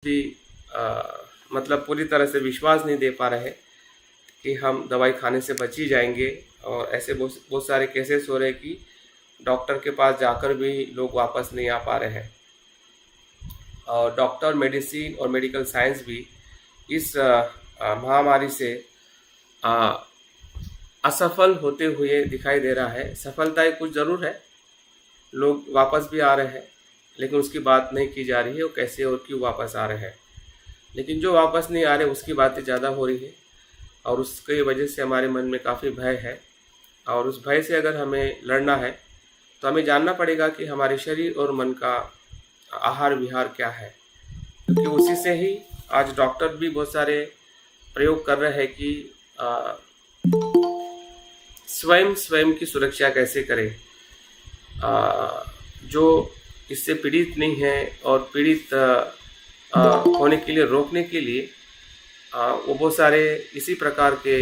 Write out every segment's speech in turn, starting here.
भी मतलब पूरी तरह से विश्वास नहीं दे पा रहे कि हम दवाई खाने से बच ही जाएंगे। और ऐसे बहुत बहुत सारे केसेस हो रहे हैं कि डॉक्टर के पास जाकर भी लोग वापस नहीं आ पा रहे हैं। और डॉक्टर, मेडिसिन और मेडिकल साइंस भी इस महामारी से अ, असफल होते हुए दिखाई दे रहा है। सफलताएं कुछ ज़रूर है, लोग वापस भी आ रहे हैं, लेकिन उसकी बात नहीं की जा रही है वो कैसे और क्यों वापस आ रहे हैं। लेकिन जो वापस नहीं आ रहे उसकी बातें ज़्यादा हो रही है और उसकी वजह से हमारे मन में काफ़ी भय है। और उस भय से अगर हमें लड़ना है तो हमें जानना पड़ेगा कि हमारे शरीर और मन का आहार विहार क्या है, क्योंकि उसी से ही आज डॉक्टर भी बहुत सारे प्रयोग कर रहे हैं कि स्वयं स्वयं की सुरक्षा कैसे करें। जो इससे पीड़ित नहीं है और पीड़ित होने के लिए रोकने के लिए वो बहुत सारे इसी प्रकार के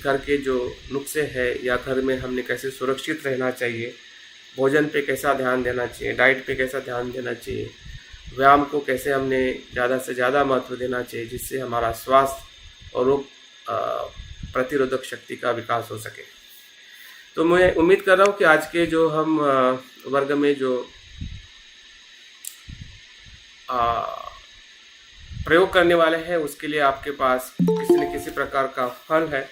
घर के जो नुस्खे हैं या घर में हमने कैसे सुरक्षित रहना चाहिए, भोजन पे कैसा ध्यान देना चाहिए, डाइट पे कैसा ध्यान देना चाहिए, व्यायाम को कैसे हमने ज़्यादा से ज़्यादा महत्व देना चाहिए जिससे हमारा स्वास्थ्य और रोग प्रतिरोधक शक्ति का विकास हो सके। तो मैं उम्मीद कर रहा हूँ कि आज के जो हम वर्ग में जो प्रयोग करने वाले हैं उसके लिए आपके पास किसी न किसी प्रकार का फल है,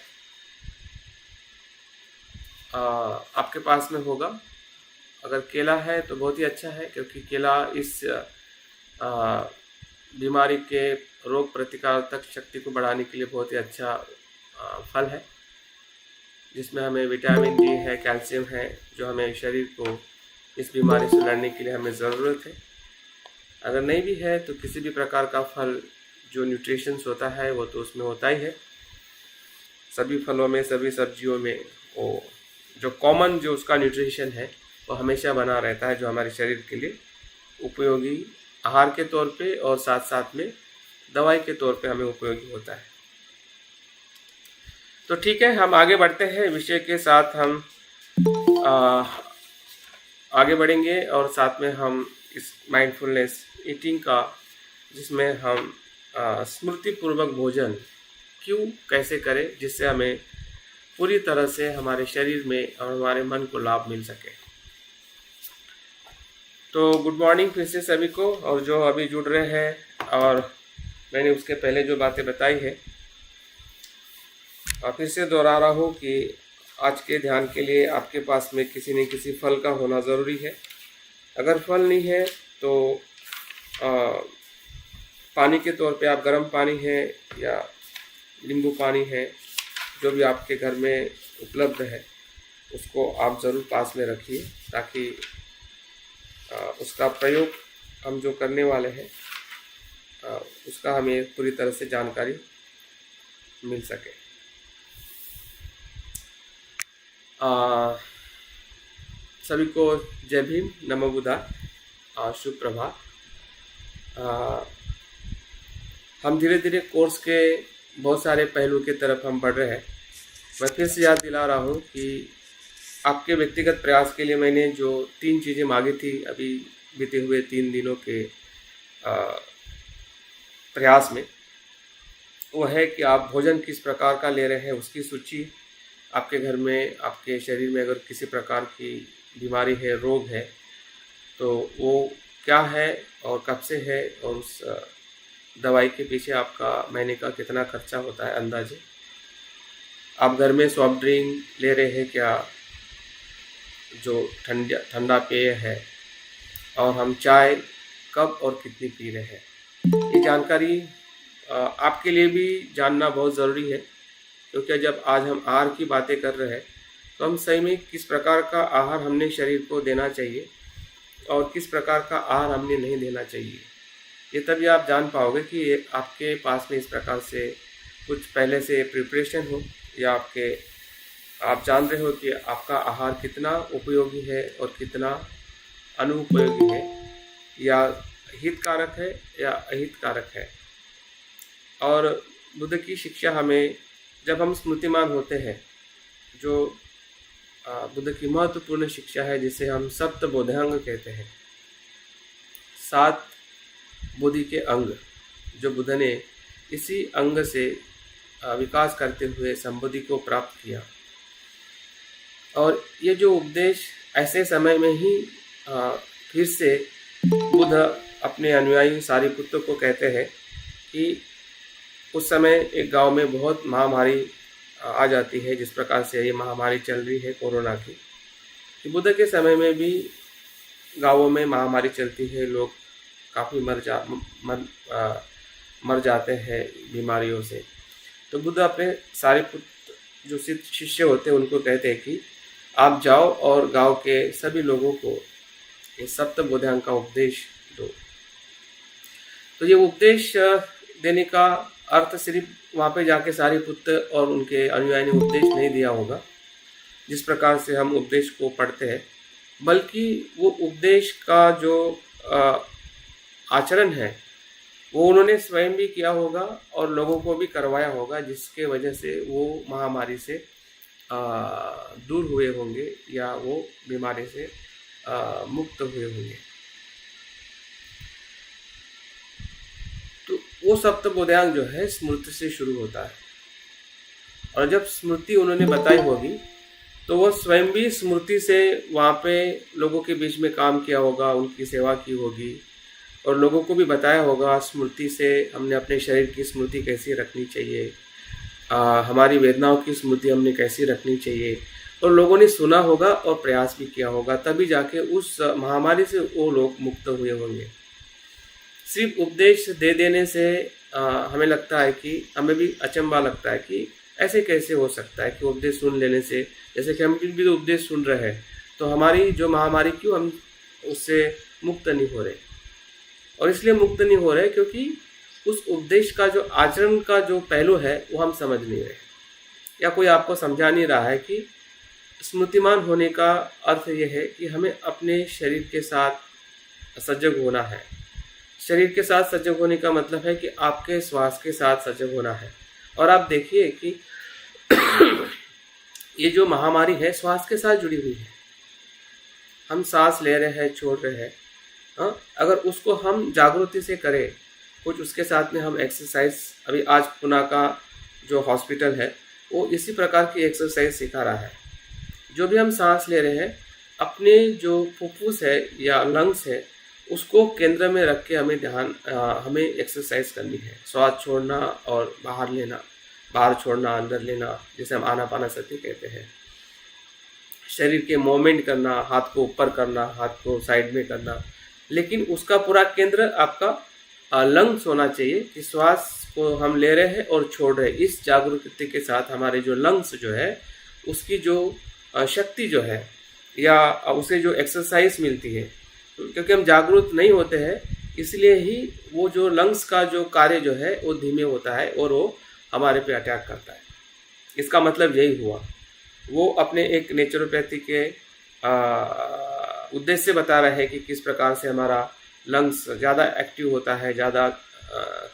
आपके पास में होगा। अगर केला है तो बहुत ही अच्छा है, क्योंकि केला इस बीमारी के रोग प्रतिकारक शक्ति को बढ़ाने के लिए बहुत ही अच्छा फल है, जिसमें हमें विटामिन डी है, कैल्शियम है, जो हमें शरीर को इस बीमारी से लड़ने के लिए हमें ज़रूरत है। अगर नहीं भी है तो किसी भी प्रकार का फल जो न्यूट्रिशंस होता है वो तो उसमें होता ही है। सभी फलों में, सभी सब्जियों में वो जो कॉमन जो उसका न्यूट्रिशन है वो हमेशा बना रहता है, जो हमारे शरीर के लिए उपयोगी आहार के तौर पे और साथ साथ में दवाई के तौर पे हमें उपयोगी होता है। तो ठीक है, हम आगे बढ़ते हैं विषय के साथ। हम आगे बढ़ेंगे और साथ में हम इस माइंडफुलनेस ईटिंग का, जिसमें हम स्मृतिपूर्वक भोजन क्यों कैसे करें जिससे हमें पूरी तरह से हमारे शरीर में और हमारे मन को लाभ मिल सके। तो गुड मॉर्निंग फिर से सभी को, और जो अभी जुड़ रहे हैं, और मैंने उसके पहले जो बातें बताई है और फिर से दोहरा रहा हूँ कि आज के ध्यान के लिए आपके पास में किसी न किसी फल का होना ज़रूरी है। अगर फल नहीं है तो पानी के तौर पे आप गर्म पानी है या नींबू पानी है, जो भी आपके घर में उपलब्ध है उसको आप ज़रूर पास में रखिए, ताकि उसका प्रयोग हम जो करने वाले हैं उसका हमें पूरी तरह से जानकारी मिल सके। सभी को जय भीम, नमो बुद्धाय, शुभ प्रभात। हम धीरे धीरे कोर्स के बहुत सारे पहलू की तरफ हम बढ़ रहे हैं। मैं फिर से याद दिला रहा हूँ कि आपके व्यक्तिगत प्रयास के लिए मैंने जो 3 चीज़ें मांगी थी अभी बीते हुए 3 दिनों के प्रयास में, वो है कि आप भोजन किस प्रकार का ले रहे हैं उसकी सूची। आपके घर में, आपके शरीर में अगर किसी प्रकार की बीमारी है, रोग है, तो वो क्या है और कब से है, और उस दवाई के पीछे आपका महीने का कितना खर्चा होता है अंदाजे। आप घर में सॉफ्ट ड्रिंक ले रहे हैं क्या, जो ठंडा पेय है, और हम चाय कब और कितनी पी रहे हैं। ये जानकारी आपके लिए भी जानना बहुत ज़रूरी है, क्योंकि जब आज हम आहार की बातें कर रहे हैं तो हम सही में किस प्रकार का आहार हमने शरीर को देना चाहिए और किस प्रकार का आहार हमने नहीं देना चाहिए। ये तभी आप जान पाओगे कि आपके पास में इस प्रकार से कुछ पहले से प्रिपरेशन हो, या आप जान रहे हो कि आपका आहार कितना उपयोगी है और कितना अनुपयोगी है, या हितकारक है या अहितकारक है। और बुद्ध की शिक्षा हमें, जब हम स्मृतिमान होते हैं, जो बुद्ध की महत्वपूर्ण शिक्षा है जिसे हम सप्त बोधांग कहते हैं, 7 बुद्धि के अंग, जो बुद्ध ने इसी अंग से विकास करते हुए संबोधि को प्राप्त किया। और ये जो उपदेश ऐसे समय में ही फिर से बुद्ध अपने अनुयायी सारिपुत्र को कहते हैं कि उस समय एक गांव में बहुत महामारी आ जाती है, जिस प्रकार से ये महामारी चल रही है कोरोना की। कि बुद्ध के समय में भी गांवों में महामारी चलती है, लोग काफ़ी मर जाते हैं बीमारियों से। तो बुद्ध अपने सारिपुत्र जो शिष्य होते हैं उनको कहते हैं कि आप जाओ और गांव के सभी लोगों को ये सप्त बोधांग का उपदेश दो। तो ये उपदेश देने का अर्थ सिर्फ वहाँ पे जाके सारिपुत्र और उनके अनुयायी ने उपदेश नहीं दिया होगा जिस प्रकार से हम उपदेश को पढ़ते हैं, बल्कि वो उपदेश का जो आचरण है वो उन्होंने स्वयं भी किया होगा और लोगों को भी करवाया होगा, जिसके वजह से वो महामारी से दूर हुए होंगे या वो बीमारी से मुक्त हुए होंगे। तो वो सप्तबोधांग जो है स्मृति से शुरू होता है, और जब स्मृति उन्होंने बताई होगी तो वो स्वयं भी स्मृति से वहाँ पे लोगों के बीच में काम किया होगा, उनकी सेवा की होगी और लोगों को भी बताया होगा स्मृति से हमने अपने शरीर की स्मृति कैसी रखनी चाहिए, हमारी वेदनाओं की स्मृति हमने कैसी रखनी चाहिए, और लोगों ने सुना होगा और प्रयास भी किया होगा, तभी जाके उस महामारी से वो लोग मुक्त हुए होंगे। सिर्फ उपदेश दे देने से हमें लगता है कि हमें भी अचंभा लगता है कि ऐसे कैसे हो सकता है कि उपदेश सुन लेने से, जैसे कि हम भी तो उपदेश सुन रहे हैं तो हमारी जो महामारी क्यों हम उससे मुक्त नहीं हो रहे। और इसलिए मुक्त नहीं हो रहे क्योंकि उस उपदेश का जो आचरण का जो पहलू है वो हम समझ नहीं रहे, या कोई आपको समझा नहीं रहा है कि स्मृतिमान होने का अर्थ ये है कि हमें अपने शरीर के साथ सजग होना है। शरीर के साथ सजग होने का मतलब है कि आपके श्वास के साथ सजग होना है। और आप देखिए कि ये जो महामारी है श्वास के साथ जुड़ी हुई है। हम सांस ले रहे हैं, छोड़ रहे हैं, अगर उसको हम जागृति से करें, कुछ उसके साथ में हम एक्सरसाइज, अभी आज पुणे का जो हॉस्पिटल है वो इसी प्रकार की एक्सरसाइज सिखा रहा है। जो भी हम सांस ले रहे हैं, अपने जो फुफ्फुस है या लंग्स है उसको केंद्र में रख के हमें एक्सरसाइज करनी है। श्वास छोड़ना और बाहर लेना, बाहर छोड़ना, अंदर लेना, जिसे हम आनापानसति कहते हैं। शरीर के मूवमेंट करना, हाथ को ऊपर करना, हाथ को साइड में करना, लेकिन उसका पूरा केंद्र आपका लंग्स होना चाहिए कि श्वास को हम ले रहे हैं और छोड़ रहे हैं। इस जागरूकता के साथ हमारे जो लंग्स जो है उसकी जो शक्ति जो है या उसे जो एक्सरसाइज मिलती है, क्योंकि हम जागरूक नहीं होते हैं इसलिए ही वो जो लंग्स का जो कार्य जो है वो धीमे होता है और वो हमारे पे अटैक करता है। इसका मतलब यही हुआ। वो अपने एक नेचुरोपैथी के उद्देश्य से बता रहे हैं कि किस प्रकार से हमारा लंग्स ज़्यादा एक्टिव होता है, ज़्यादा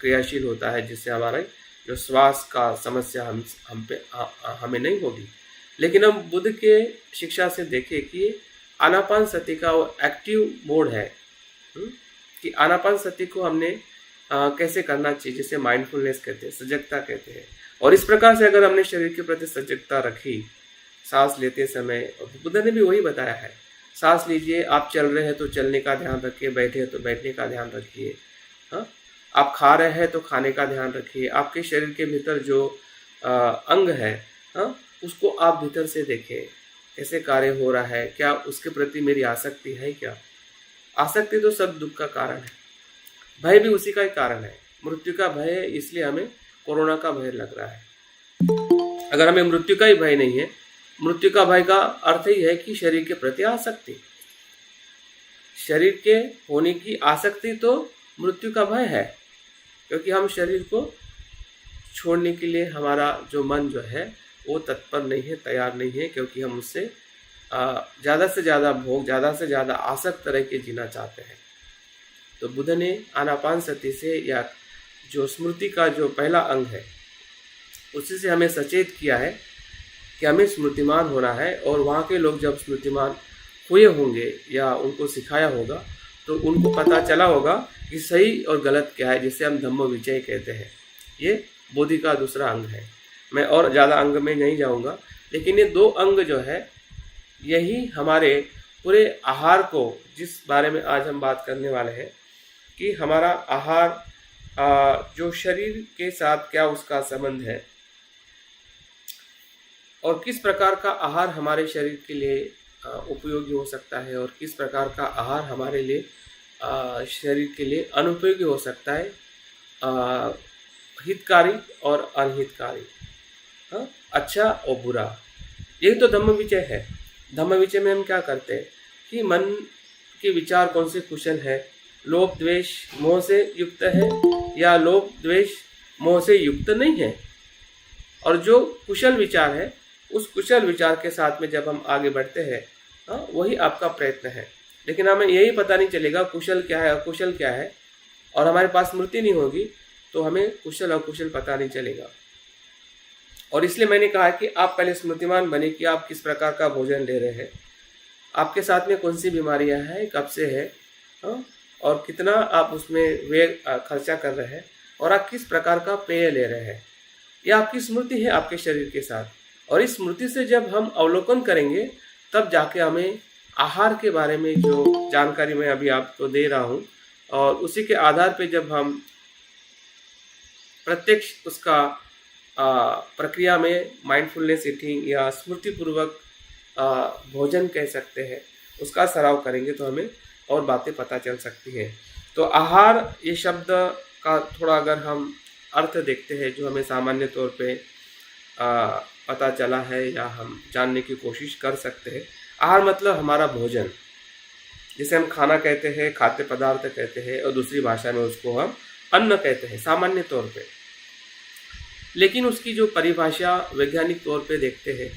क्रियाशील होता है, जिससे हमारे जो श्वास का समस्या हमें नहीं होगी। लेकिन हम बुद्ध के शिक्षा से देखें कि आनापानसति का वो एक्टिव मोड है कि आनापानसति को हमने कैसे करना चाहिए, जिसे माइंडफुलनेस कहते हैं, सजगता कहते हैं। और इस प्रकार से अगर हमने शरीर के प्रति सजगता रखी सांस लेते समय, बुद्ध ने भी वही बताया है, सांस लीजिए, आप चल रहे हैं तो चलने का ध्यान रखिए, बैठे हैं तो बैठने का ध्यान रखिए, आप खा रहे हैं तो खाने का ध्यान रखिए। आपके शरीर के भीतर जो अंग है उसको आप भीतर से देखें, कैसे कार्य हो रहा है, क्या उसके प्रति मेरी आसक्ति है क्या। आसक्ति तो सब दुख का कारण है, भय भी उसी का ही कारण है। मृत्यु का भय है, इसलिए हमें कोरोना का भय लग रहा है। अगर हमें मृत्यु का ही भय नहीं है, मृत्यु का भय का अर्थ ही है कि शरीर के प्रति आसक्ति, शरीर के होने की आसक्ति तो मृत्यु का भय है, क्योंकि हम शरीर को छोड़ने के लिए हमारा जो मन जो है वो तत्पर नहीं है, तैयार नहीं है, क्योंकि हम उससे ज़्यादा से ज़्यादा भोग, ज़्यादा से ज़्यादा आसक्त रह के जीना चाहते हैं। तो बुद्ध ने आनापानसति से या जो स्मृति का जो पहला अंग है उसी से हमें सचेत किया है कि हमें स्मृतिमान होना है। और वहाँ के लोग जब स्मृतिमान हुए होंगे या उनको सिखाया होगा तो उनको पता चला होगा कि सही और गलत क्या है, जिसे हम धम्म विचय कहते हैं। ये बोधि का दूसरा अंग है। मैं और ज़्यादा अंग में नहीं जाऊंगा, लेकिन ये 2 अंग जो है यही हमारे पूरे आहार को, जिस बारे में आज हम बात करने वाले हैं कि हमारा आहार जो शरीर के साथ क्या उसका संबंध है और किस प्रकार का आहार हमारे शरीर के लिए उपयोगी हो सकता है और किस प्रकार का आहार हमारे लिए शरीर के लिए अनुपयोगी हो सकता है, हितकारी और अनहितकारी, हाँ, अच्छा और बुरा। यही तो धम्म विचय है। धम्म विचय में हम क्या करते हैं कि मन के विचार कौन से कुशल है, लोभ द्वेष मोह से युक्त है या लोभ द्वेष मोह से युक्त नहीं है। और जो कुशल विचार है, उस कुशल विचार के साथ में जब हम आगे बढ़ते हैं, हाँ, वही आपका प्रयत्न है। लेकिन हमें यही पता नहीं चलेगा कुशल क्या है अकुशल क्या है, और हमारे पास स्मृति नहीं होगी तो हमें कुशल अकुशल पता नहीं चलेगा। और इसलिए मैंने कहा कि आप पहले स्मृतिमान बने कि आप किस प्रकार का भोजन ले रहे हैं, आपके साथ में कौन सी बीमारियां हैं, कब से है, हाँ, और कितना आप उसमें व्यय खर्चा कर रहे हैं, और आप किस प्रकार का पेय ले रहे हैं। यह आपकी स्मृति है आपके शरीर के साथ। और इस स्मृति से जब हम अवलोकन करेंगे तब जाके हमें आहार के बारे में जो जानकारी मैं अभी आपको दे रहा हूँ, और उसी के आधार पे जब हम प्रत्यक्ष उसका प्रक्रिया में माइंडफुलनेस ईटिंग या स्मृतिपूर्वक भोजन कह सकते हैं, उसका सराव करेंगे तो हमें और बातें पता चल सकती हैं। तो आहार ये शब्द का थोड़ा अगर हम अर्थ देखते हैं जो हमें सामान्य तौर पे पता चला है या हम जानने की कोशिश कर सकते हैं। आहार मतलब हमारा भोजन, जिसे हम खाना कहते हैं, खाद्य पदार्थ कहते हैं, और दूसरी भाषा में उसको हम अन्न कहते हैं सामान्य तौर पे। लेकिन उसकी जो परिभाषा वैज्ञानिक तौर पे देखते हैं,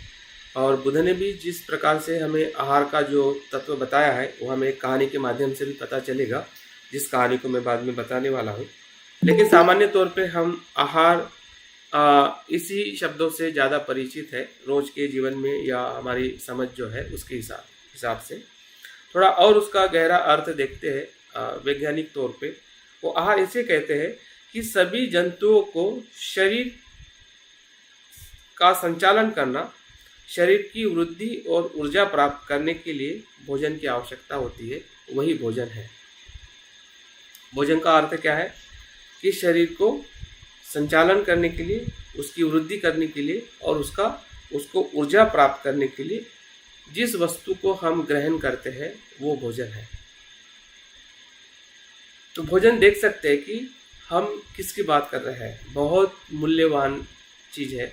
और बुद्ध ने भी जिस प्रकार से हमें आहार का जो तत्व बताया है वो हमें एक कहानी के माध्यम से भी पता चलेगा, जिस कहानी को मैं बाद में बताने वाला हूँ। लेकिन सामान्य तौर पे हम आहार इसी शब्दों से ज़्यादा परिचित है रोज के जीवन में, या हमारी समझ जो है उसके हिसाब से थोड़ा और उसका गहरा अर्थ देखते हैं वैज्ञानिक तौर पे। वो आहार इसे कहते हैं कि सभी जंतुओं को शरीर का संचालन करना, शरीर की वृद्धि और ऊर्जा प्राप्त करने के लिए भोजन की आवश्यकता होती है, वही भोजन है। भोजन का अर्थ क्या है कि शरीर को संचालन करने के लिए, उसकी वृद्धि करने के लिए और उसको ऊर्जा प्राप्त करने के लिए जिस वस्तु को हम ग्रहण करते हैं वो भोजन है। तो भोजन देख सकते हैं कि हम किसकी बात कर रहे हैं। बहुत मूल्यवान चीज़ है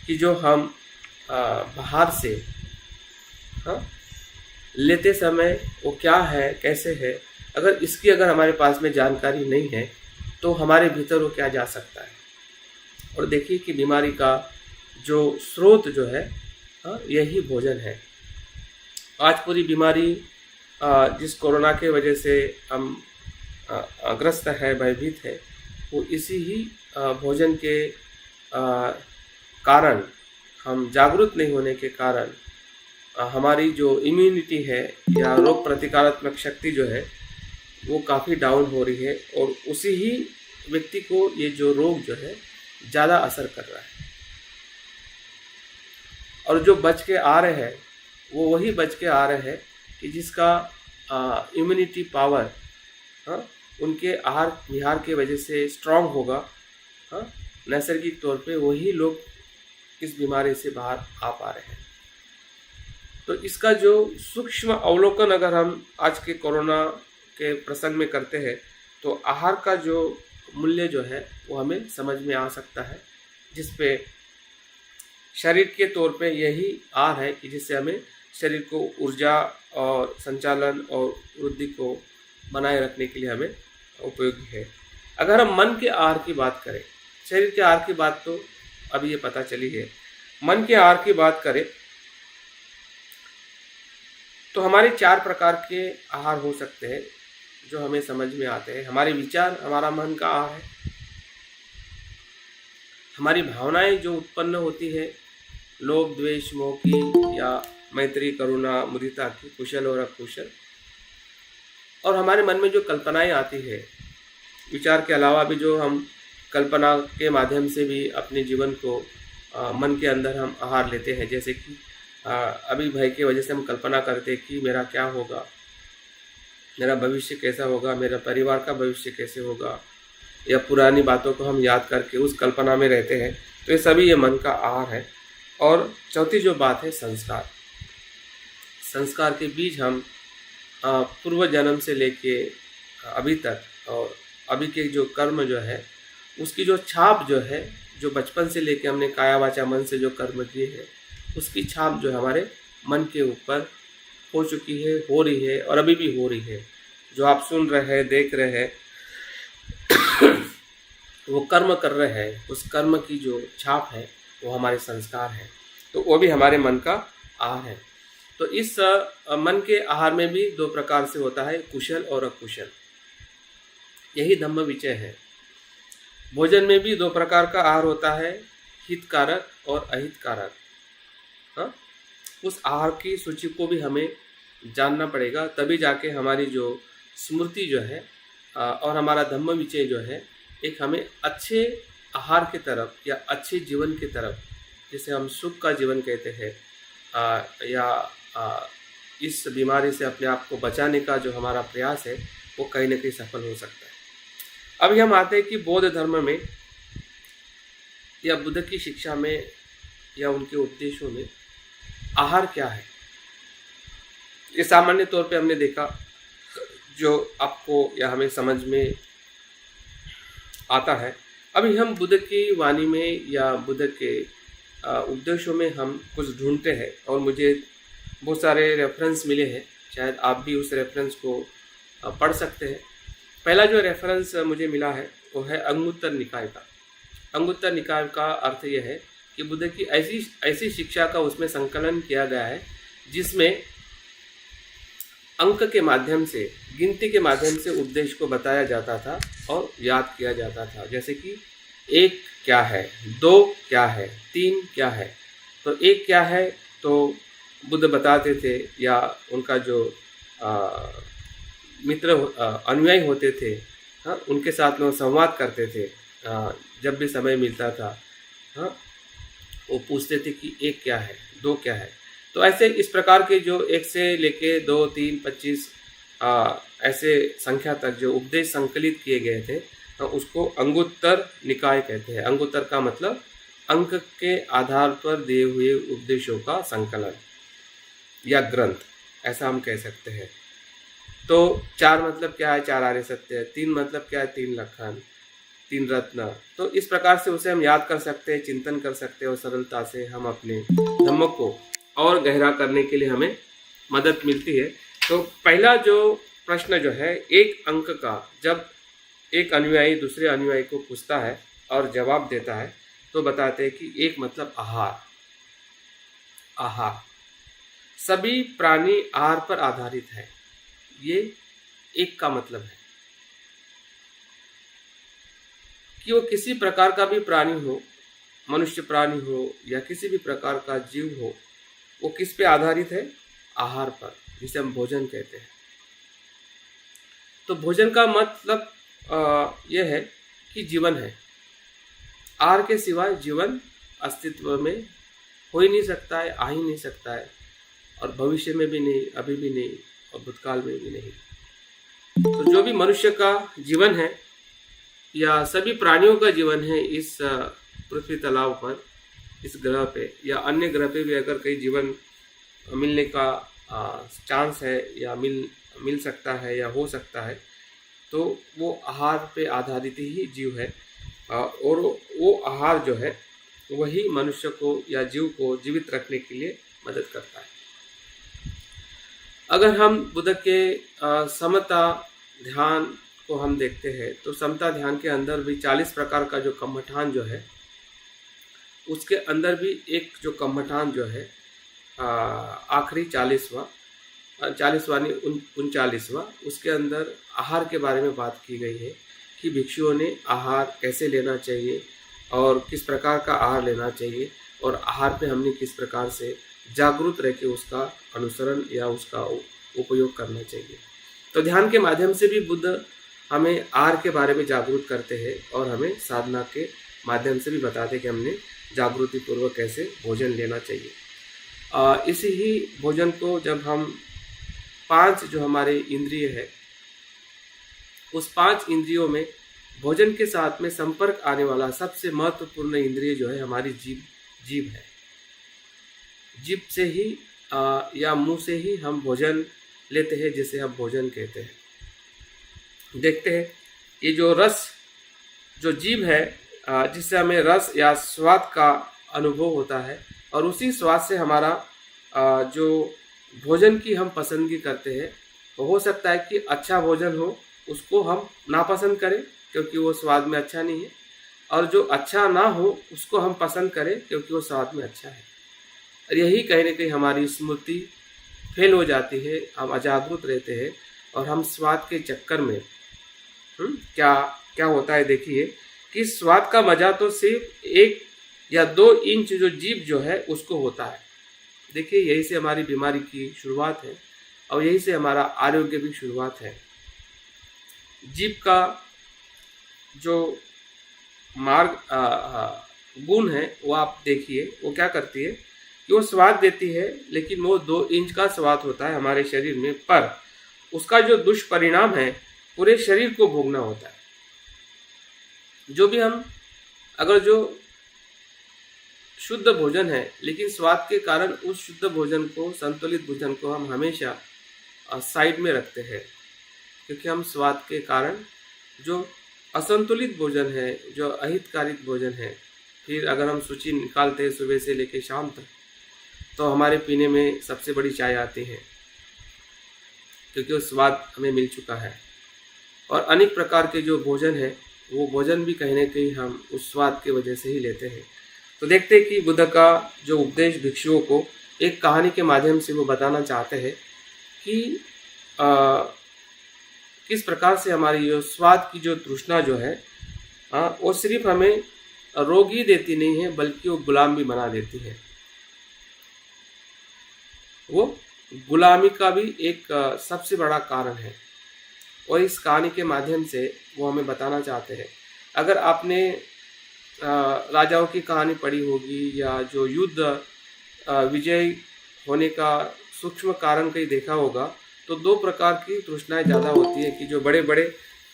कि जो हम बाहर से लेते समय वो क्या है, कैसे है, अगर हमारे पास में जानकारी नहीं है तो हमारे भीतर वो क्या जा सकता है। और देखिए कि बीमारी का जो स्रोत जो है यही भोजन है। आज पूरी बीमारी जिस कोरोना के वजह से हम ग्रस्त है, भयभीत है, वो इसी ही भोजन के कारण, हम जागरूक नहीं होने के कारण हमारी जो इम्यूनिटी है या रोग प्रतिकारात्मक शक्ति जो है वो काफ़ी डाउन हो रही है, और उसी ही व्यक्ति को ये जो रोग जो है ज़्यादा असर कर रहा है। और जो बच के आ रहे हैं वो वही बच के आ रहे हैं कि जिसका इम्यूनिटी पावर उनके आहार विहार के वजह से स्ट्रांग होगा। नैसर्गिक तौर पे वही लोग इस बीमारी से बाहर आ पा रहे हैं। तो इसका जो सूक्ष्म अवलोकन अगर हम आज के कोरोना के प्रसंग में करते हैं तो आहार का जो मूल्य जो है वो हमें समझ में आ सकता है, जिस पे शरीर के तौर पे यही आहार है कि जिससे हमें शरीर को ऊर्जा और संचालन और वृद्धि को बनाए रखने के लिए हमें उपयोगी है। अगर हम मन के आहार की बात करें, शरीर के आहार की बात तो अभी ये पता चली है, मन के आहार की बात करें तो हमारे 4 प्रकार के आहार हो सकते हैं जो हमें समझ में आते हैं। हमारे विचार हमारा मन का आहार है। हमारी भावनाएं जो उत्पन्न होती है लोभ द्वेष मोह की या मैत्री करुणा मुदिता की, कुशल और अकुशल, और हमारे मन में जो कल्पनाएं आती है, विचार के अलावा भी जो हम कल्पना के माध्यम से भी अपने जीवन को मन के अंदर हम आहार लेते हैं। जैसे कि अभी भय की वजह से हम कल्पना करते हैं कि मेरा क्या होगा, मेरा भविष्य कैसा होगा, मेरा परिवार का भविष्य कैसे होगा, या पुरानी बातों को हम याद करके उस कल्पना में रहते हैं। तो ये सभी ये मन का आहार है। और चौथी जो बात है, संस्कार। संस्कार के बीज हम पूर्व जन्म से लेके अभी तक, और अभी के जो कर्म जो है उसकी जो छाप जो है, जो बचपन से लेके हमने काया वाचा मन से जो कर्म किए हैं, उसकी छाप जो हमारे मन के ऊपर हो चुकी है, हो रही है और अभी भी हो रही है। जो आप सुन रहे हैं, देख रहे हैं, वो कर्म कर रहे हैं, उस कर्म की जो छाप है वो हमारे संस्कार है। तो वो भी हमारे मन का आहार है। तो इस मन के आहार में भी दो प्रकार से होता है, कुशल और अकुशल। यही धम्म विचय है। भोजन में भी दो प्रकार का आहार होता है, हितकारक और अहितकारक। हाँ, उस आहार की सूची को भी हमें जानना पड़ेगा, तभी जाके हमारी जो स्मृति जो है और हमारा धम्म विचय जो है, एक हमें अच्छे आहार की तरफ या अच्छे जीवन की तरफ, जिसे हम सुख का जीवन कहते हैं, या इस बीमारी से अपने आप को बचाने का जो हमारा प्रयास है, वो कहीं ना कहीं सफल हो सकता है। अभी हम आते हैं कि बौद्ध धर्म में या बुद्ध की शिक्षा में या उनके उपदेशों में आहार क्या है। ये सामान्य तौर पे हमने देखा, जो आपको या हमें समझ में आता है। अभी हम बुद्ध की वाणी में या बुद्ध के उपदेशों में हम कुछ ढूंढते हैं, और मुझे बहुत सारे रेफरेंस मिले हैं। शायद आप भी उस रेफरेंस को पढ़ सकते हैं। पहला जो रेफरेंस मुझे मिला है वो है अंगुत्तर निकाय का। अंगुत्तर निकाय का अर्थ यह है कि बुद्ध की ऐसी शिक्षा का उसमें संकलन किया गया है, जिसमें अंक के माध्यम से, गिनती के माध्यम से उपदेश को बताया जाता था और याद किया जाता था। जैसे कि 1 क्या है, 2 क्या है, 3 क्या है। तो 1 क्या है तो बुद्ध बताते थे, या उनका जो मित्र अनुयायी होते थे, हाँ, उनके साथ में वो संवाद करते थे। जब भी समय मिलता था, हाँ, वो पूछते थे कि 1 क्या है, 2 क्या है। तो ऐसे इस प्रकार के जो 1 से लेके 2, 3, 25 ऐसे संख्या तक जो उपदेश संकलित किए गए थे, उसको अंगुत्तर निकाय कहते हैं। अंगुत्तर का मतलब अंक के आधार पर दिए हुए उपदेशों का संकलन या ग्रंथ, ऐसा हम कह सकते हैं। तो 4 मतलब क्या है, 4 आर्य सत्य। 3 मतलब क्या है, 3 लखन, 3 रत्न। तो इस प्रकार से उसे हम याद कर सकते हैं, चिंतन कर सकते हैं, और सरलता से हम अपने धम्म को और गहरा करने के लिए हमें मदद मिलती है। तो पहला जो प्रश्न जो है, 1 अंक का, जब एक अनुयायी दूसरे अनुयायी को पूछता है और जवाब देता है, तो बताते हैं कि 1 मतलब आहार। आहार, सभी प्राणी आहार पर आधारित है, ये 1 का मतलब है। कि वो किसी प्रकार का भी प्राणी हो, मनुष्य प्राणी हो या किसी भी प्रकार का जीव हो, वो किस पे आधारित है, आहार पर, जिसे हम भोजन कहते हैं। तो भोजन का मतलब यह है कि जीवन है। आहार के सिवाय जीवन अस्तित्व में हो ही नहीं सकता है, आ ही नहीं सकता है, और भविष्य में भी नहीं, अभी भी नहीं, और भूतकाल में भी नहीं। तो जो भी मनुष्य का जीवन है या सभी प्राणियों का जीवन है इस पृथ्वी तलाव पर, इस ग्रह पे या अन्य ग्रह पे भी अगर कहीं जीवन मिलने का चांस है या मिल सकता है या हो सकता है, तो वो आहार पे आधारित ही जीव है। और वो आहार जो है वही मनुष्य को या जीव को जीवित रखने के लिए मदद करता है। अगर हम बुद्ध के समता ध्यान को हम देखते हैं, तो समता ध्यान के अंदर भी 40 प्रकार का जो कम्मठान जो है, उसके अंदर भी एक जो कम्मठान जो है आखिरी 40वां नहीं 39वां, उसके अंदर आहार के बारे में बात की गई है कि भिक्षुओं ने आहार कैसे लेना चाहिए और किस प्रकार का आहार लेना चाहिए, और आहार पे हमने किस प्रकार से जागरूक रह के उसका अनुसरण या उसका उपयोग करना चाहिए। तो ध्यान के माध्यम से भी बुद्ध हमें आहार के बारे में जागरूक करते हैं और हमें साधना के माध्यम से भी बताते हैं कि हमने जागृति पूर्वक कैसे भोजन लेना चाहिए। इसी ही भोजन को जब हम 5 जो हमारे इंद्रिय है, उस 5 इंद्रियों में भोजन के साथ में संपर्क आने वाला सबसे महत्वपूर्ण इंद्रिय जो है हमारी जीभ है। जीभ से ही या मुंह से ही हम भोजन लेते हैं, जिसे हम भोजन कहते हैं। देखते हैं ये जो रस, जो जीभ है, जिससे हमें रस या स्वाद का अनुभव होता है, और उसी स्वाद से हमारा जो भोजन की हम पसंदगी करते हैं, हो सकता है कि अच्छा भोजन हो उसको हम नापसंद करें क्योंकि वो स्वाद में अच्छा नहीं है, और जो अच्छा ना हो उसको हम पसंद करें क्योंकि वो स्वाद में अच्छा है। और यही कहीं ना कहीं हमारी स्मृति फेल हो जाती है, हम अजागरूक रहते हैं और हम स्वाद के चक्कर में क्या क्या होता है। देखिए कि स्वाद का मजा तो सिर्फ 1 या 2 इंच जो जीभ जो है उसको होता है। देखिए यही से हमारी बीमारी की शुरुआत है और यही से हमारा आरोग्य की शुरुआत है। जीभ का जो गुण है वो आप देखिए, वो क्या करती है कि वो स्वाद देती है, लेकिन वो 2 इंच का स्वाद होता है हमारे शरीर में, पर उसका जो दुष्परिणाम है पूरे शरीर को भोगना होता है। जो भी हम अगर जो शुद्ध भोजन है, लेकिन स्वाद के कारण उस शुद्ध भोजन को, संतुलित भोजन को हम हमेशा साइड में रखते हैं, क्योंकि हम स्वाद के कारण जो असंतुलित भोजन है, जो अहितकारी भोजन है, फिर अगर हम सूची निकालते हैं सुबह से लेकर शाम तक, तो हमारे पीने में सबसे बड़ी चाय आती है क्योंकि वो स्वाद हमें मिल चुका है। और अनेक प्रकार के जो भोजन है वो भोजन भी कहीं ना कहीं हम उस स्वाद की वजह से ही लेते हैं। तो देखते हैं कि बुद्ध का जो उपदेश भिक्षुओं को एक कहानी के माध्यम से वो बताना चाहते हैं कि किस प्रकार से हमारी जो स्वाद की जो तृष्णा जो है वो सिर्फ हमें रोग ही देती नहीं है, बल्कि वो गुलाम भी बना देती है। वो गुलामी का भी एक सबसे बड़ा कारण है, और इस कहानी के माध्यम से वो हमें बताना चाहते हैं। अगर आपने राजाओं की कहानी पढ़ी होगी या जो युद्ध विजय होने का सूक्ष्म कारण कहीं देखा होगा, तो 2 प्रकार की तृष्णाएं ज़्यादा होती है कि जो बड़े बड़े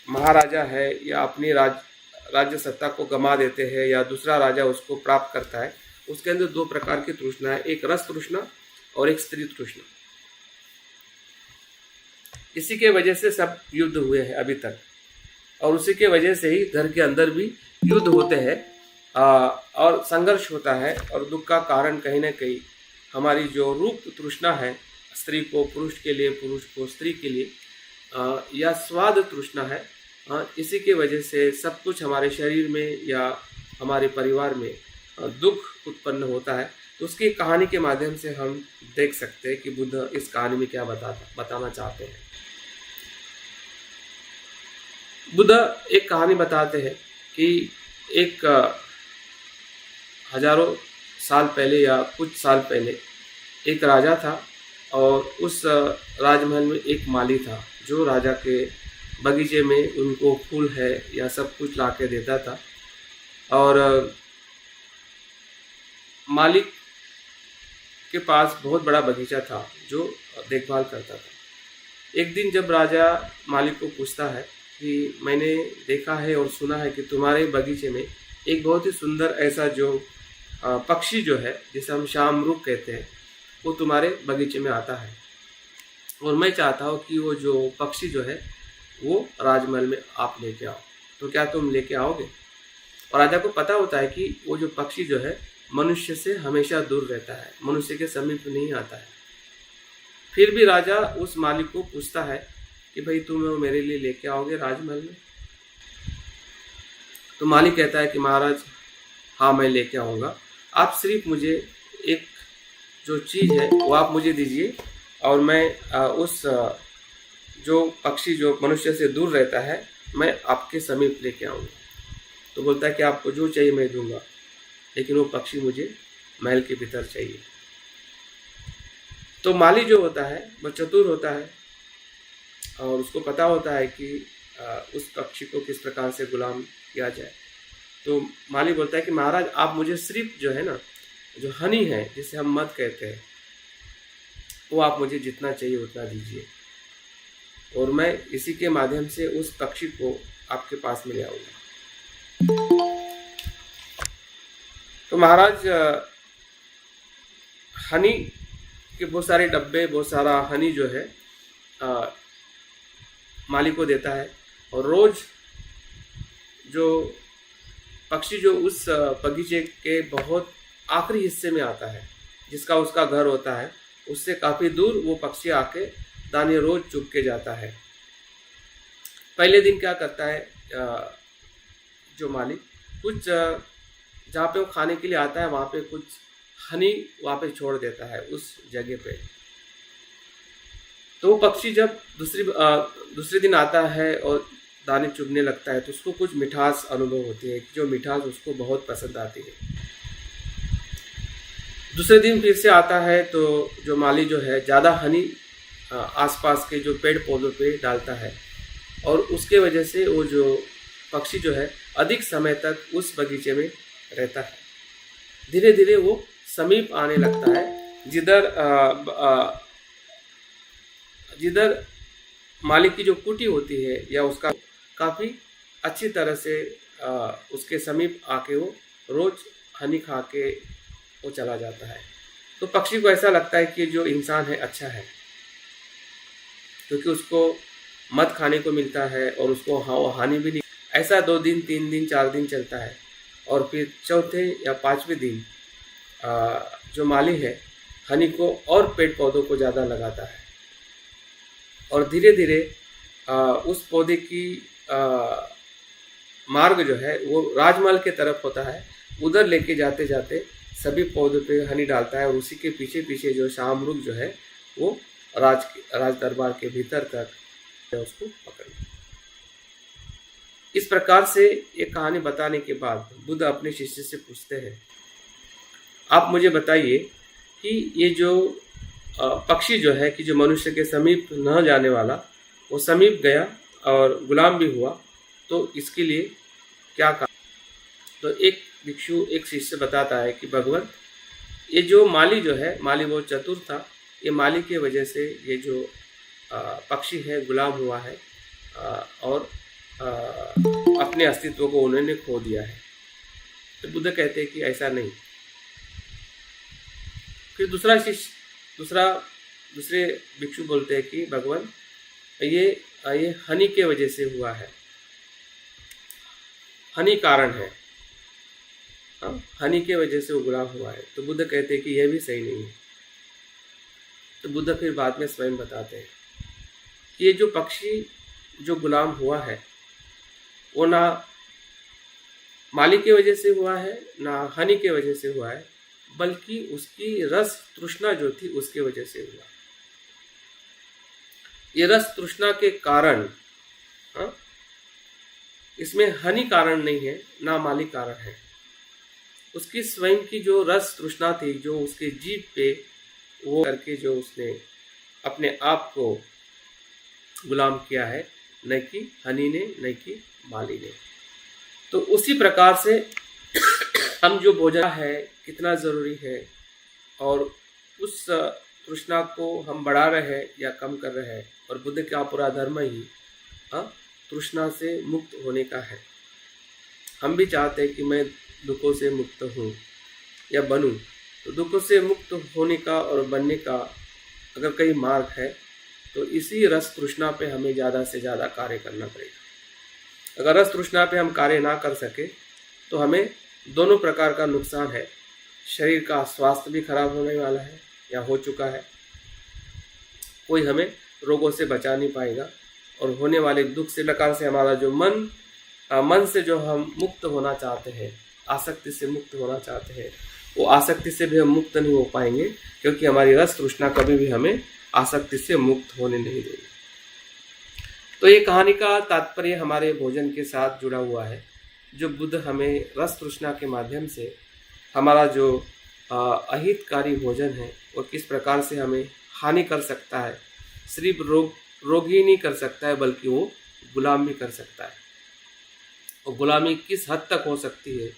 महाराजा है या अपनी राज्य सत्ता को गंवा देते हैं या दूसरा राजा उसको प्राप्त करता है, उसके अंदर 2 प्रकार की तृष्णा है, एक रस तृष्णा और एक स्त्री तृष्णा। इसी के वजह से सब युद्ध हुए हैं अभी तक, और उसी के वजह से ही घर के अंदर भी युद्ध होते हैं और संघर्ष होता है। और दुख का कारण कहीं ना कहीं हमारी जो रूप तृष्णा है, स्त्री को पुरुष के लिए, पुरुष को स्त्री के लिए, या स्वाद तृष्णा है, इसी के वजह से सब कुछ हमारे शरीर में या हमारे परिवार में दुख उत्पन्न होता है। तो उसकी कहानी के माध्यम से हम देख सकते हैं कि बुद्ध इस कहानी में क्या बताना चाहते हैं। बुद्ध एक कहानी बताते हैं कि एक हजारों साल पहले या कुछ साल पहले एक राजा था, और उस राजमहल में एक माली था जो राजा के बगीचे में उनको फूल है या सब कुछ ला के देता था। और मालिक के पास बहुत बड़ा बगीचा था जो देखभाल करता था। एक दिन जब राजा मालिक को पूछता है कि मैंने देखा है और सुना है कि तुम्हारे बगीचे में एक बहुत ही सुंदर ऐसा जो पक्षी जो है, जिसे हम शामरुख कहते हैं, वो तुम्हारे बगीचे में आता है, और मैं चाहता हूँ कि वो जो पक्षी जो है वो राजमहल में आप लेके आओ, तो क्या तुम लेके आओगे? और राजा को पता होता है कि वो जो पक्षी जो है मनुष्य से हमेशा दूर रहता है, मनुष्य के समीप नहीं आता है। फिर भी राजा उस मालिक को पूछता है कि भाई तुम मेरे लिए लेके आओगे राजमहल में? तो मालिक कहता है कि महाराज हाँ मैं लेके आऊँगा, आप सिर्फ मुझे एक जो चीज़ है वो आप मुझे दीजिए, और मैं उस जो पक्षी जो मनुष्य से दूर रहता है मैं आपके समीप लेके आऊँगा। तो बोलता है कि आपको जो चाहिए मैं दूंगा, लेकिन वो पक्षी मुझे महल के भीतर चाहिए। तो माली जो होता है वो चतुर होता है, और उसको पता होता है कि उस पक्षी को किस प्रकार से गुलाम किया जाए। तो माली बोलता है कि महाराज आप मुझे सिर्फ जो है ना, जो हनी है जिसे हम मध कहते हैं, वो आप मुझे जितना चाहिए उतना दीजिए और मैं इसी के माध्यम से उस पक्षी को आपके पास में ले आऊँगा। तो महाराज हनी के बहुत सारे डब्बे, बहुत सारा हनी जो है माली को देता है और रोज जो पक्षी जो उस बगीचे के बहुत आखिरी हिस्से में आता है, जिसका उसका घर होता है, उससे काफ़ी दूर वो पक्षी आके दाने रोज चुग के जाता है। पहले दिन क्या करता है जो मालिक, कुछ जहाँ पे वो खाने के लिए आता है वहाँ पे कुछ हनी वहाँ पे छोड़ देता है उस जगह पे। तो वो पक्षी जब दूसरे दिन आता है और दाने चुगने लगता है तो उसको कुछ मिठास अनुभव होती है, जो मिठास उसको बहुत पसंद आती है। दूसरे दिन फिर से आता है तो जो माली जो है ज़्यादा हनी आसपास के जो पेड़ पौधों पे डालता है और उसके वजह से वो जो पक्षी जो है अधिक समय तक उस बगीचे में रहता है। धीरे धीरे वो समीप आने लगता है, जिधर मालिक की जो कुटी होती है या उसका काफ़ी अच्छी तरह से उसके समीप आके वो रोज हनी खा के वो चला जाता है। तो पक्षी को ऐसा लगता है कि जो इंसान है अच्छा है, क्योंकि उसको मध खाने को मिलता है और उसको हानि भी नहीं। ऐसा 2 दिन 3 दिन 4 दिन चलता है और फिर चौथे या 5वें दिन जो माली है हनी को और पेड़ पौधों को ज़्यादा लगाता है और धीरे धीरे उस पौधे की मार्ग जो है वो राजमहल के तरफ होता है। उधर लेके जाते जाते सभी पौधों पे हनी डालता है और उसी के पीछे पीछे जो शाहमृग जो है वो राज दरबार के भीतर तक उसको पकड़। इस प्रकार से ये कहानी बताने के बाद बुद्ध अपने शिष्य से पूछते हैं, आप मुझे बताइए कि ये जो पक्षी जो है कि जो मनुष्य के समीप न जाने वाला, वो समीप गया और गुलाम भी हुआ, तो इसके लिए क्या कहा? तो एक भिक्षु, एक शिष्य बताता है कि भगवान, ये जो माली जो है, माली बहुत चतुर था, ये माली के वजह से ये जो पक्षी है गुलाम हुआ है और अपने अस्तित्व को उन्होंने खो दिया है। तो बुद्ध कहते हैं कि ऐसा नहीं। फिर दूसरे भिक्षु बोलते हैं कि भगवान, ये हनी के वजह से हुआ है, हनी कारण है, हनी के वजह से वो गुलाम हुआ है। तो बुद्ध कहते हैं कि यह भी सही नहीं है। तो बुद्ध फिर बाद में स्वयं बताते हैं कि ये जो पक्षी जो गुलाम हुआ है वो ना मालिक की वजह से हुआ है, ना हनी के वजह से हुआ है, बल्कि उसकी रस तृष्णा जो थी उसके वजह से हुआ। ये रस तृष्णा के कारण, इसमें हनी कारण नहीं है, ना मालिक कारण है। उसकी स्वयं की जो रस तृष्णा थी, जो उसके जीभ पे वो करके जो उसने अपने आप को गुलाम किया है, न कि हनी ने, न कि माली ने। तो उसी प्रकार से हम जो भोजन है कितना ज़रूरी है और उस तृष्णा को हम बढ़ा रहे हैं या कम कर रहे हैं। और बुद्ध का पूरा धर्म ही तृष्णा से मुक्त होने का है। हम भी चाहते हैं कि मैं दुखों से मुक्त हूँ या बनूँ। तो दुखों से मुक्त होने का और बनने का अगर कई मार्ग है तो इसी रस तृष्णा पे हमें ज़्यादा से ज़्यादा कार्य करना पड़ेगा। अगर रस तृष्णा पे हम कार्य ना कर सके तो हमें दोनों प्रकार का नुकसान है। शरीर का स्वास्थ्य भी खराब होने वाला है या हो चुका है, कोई हमें रोगों से बचा नहीं पाएगा और होने वाले दुख से प्रकार से हमारा जो मन से जो हम मुक्त होना चाहते हैं, आसक्ति से मुक्त होना चाहते हैं, वो आसक्ति से भी हम मुक्त नहीं हो पाएंगे, क्योंकि हमारी रस तृष्णा कभी भी हमें आसक्ति से मुक्त होने नहीं देगी। तो ये कहानी का तात्पर्य हमारे भोजन के साथ जुड़ा हुआ है। जो बुद्ध हमें रस तृष्णा के माध्यम से हमारा जो अहितकारी भोजन है वो किस प्रकार से हमें हानि कर सकता है, सिर्फ रोगी नहीं कर सकता है बल्कि वो गुलाम भी कर सकता है। और गुलामी किस हद तक हो सकती है,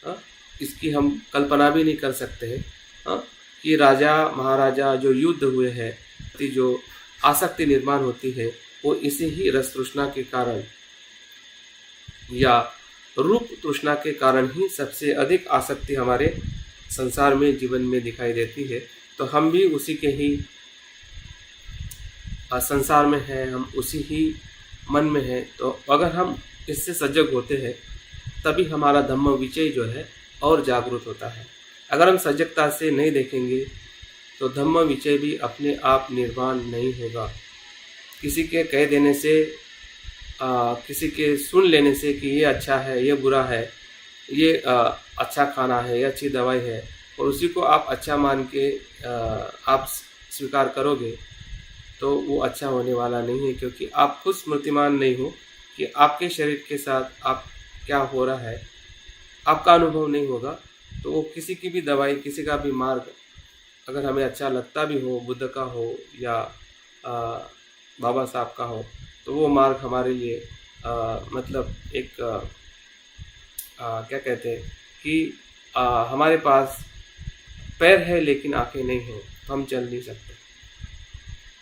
हाँ, इसकी हम कल्पना भी नहीं कर सकते हैं। हाँ, कि राजा महाराजा जो युद्ध हुए हैं, जो आसक्ति निर्माण होती है वो इसी ही रस तृष्णा के कारण या रूप तृष्णा के कारण ही सबसे अधिक आसक्ति हमारे संसार में जीवन में दिखाई देती है। तो हम भी उसी के ही संसार में हैं, हम उसी ही मन में हैं। तो अगर हम इससे सजग होते हैं तभी हमारा धम्म विचय जो है और जागरूक होता है। अगर हम सजगता से नहीं देखेंगे तो धम्म विचय भी अपने आप निर्माण नहीं होगा। किसी के कह देने से, किसी के सुन लेने से कि ये अच्छा है, ये बुरा है, ये अच्छा खाना है, ये अच्छी दवाई है, और उसी को आप अच्छा मान के आप स्वीकार करोगे तो वो अच्छा होने वाला नहीं है, क्योंकि आप खुद स्मृतिमान नहीं हो कि आपके शरीर के साथ आप क्या हो रहा है, आपका अनुभव नहीं होगा। तो वो किसी की भी दवाई, किसी का भी मार्ग अगर हमें अच्छा लगता भी हो, बुद्ध का हो या बाबा साहब का हो, तो वो मार्ग हमारे लिए मतलब एक क्या कहते हैं कि हमारे पास पैर है लेकिन आंखें नहीं हैं, तो हम चल नहीं सकते,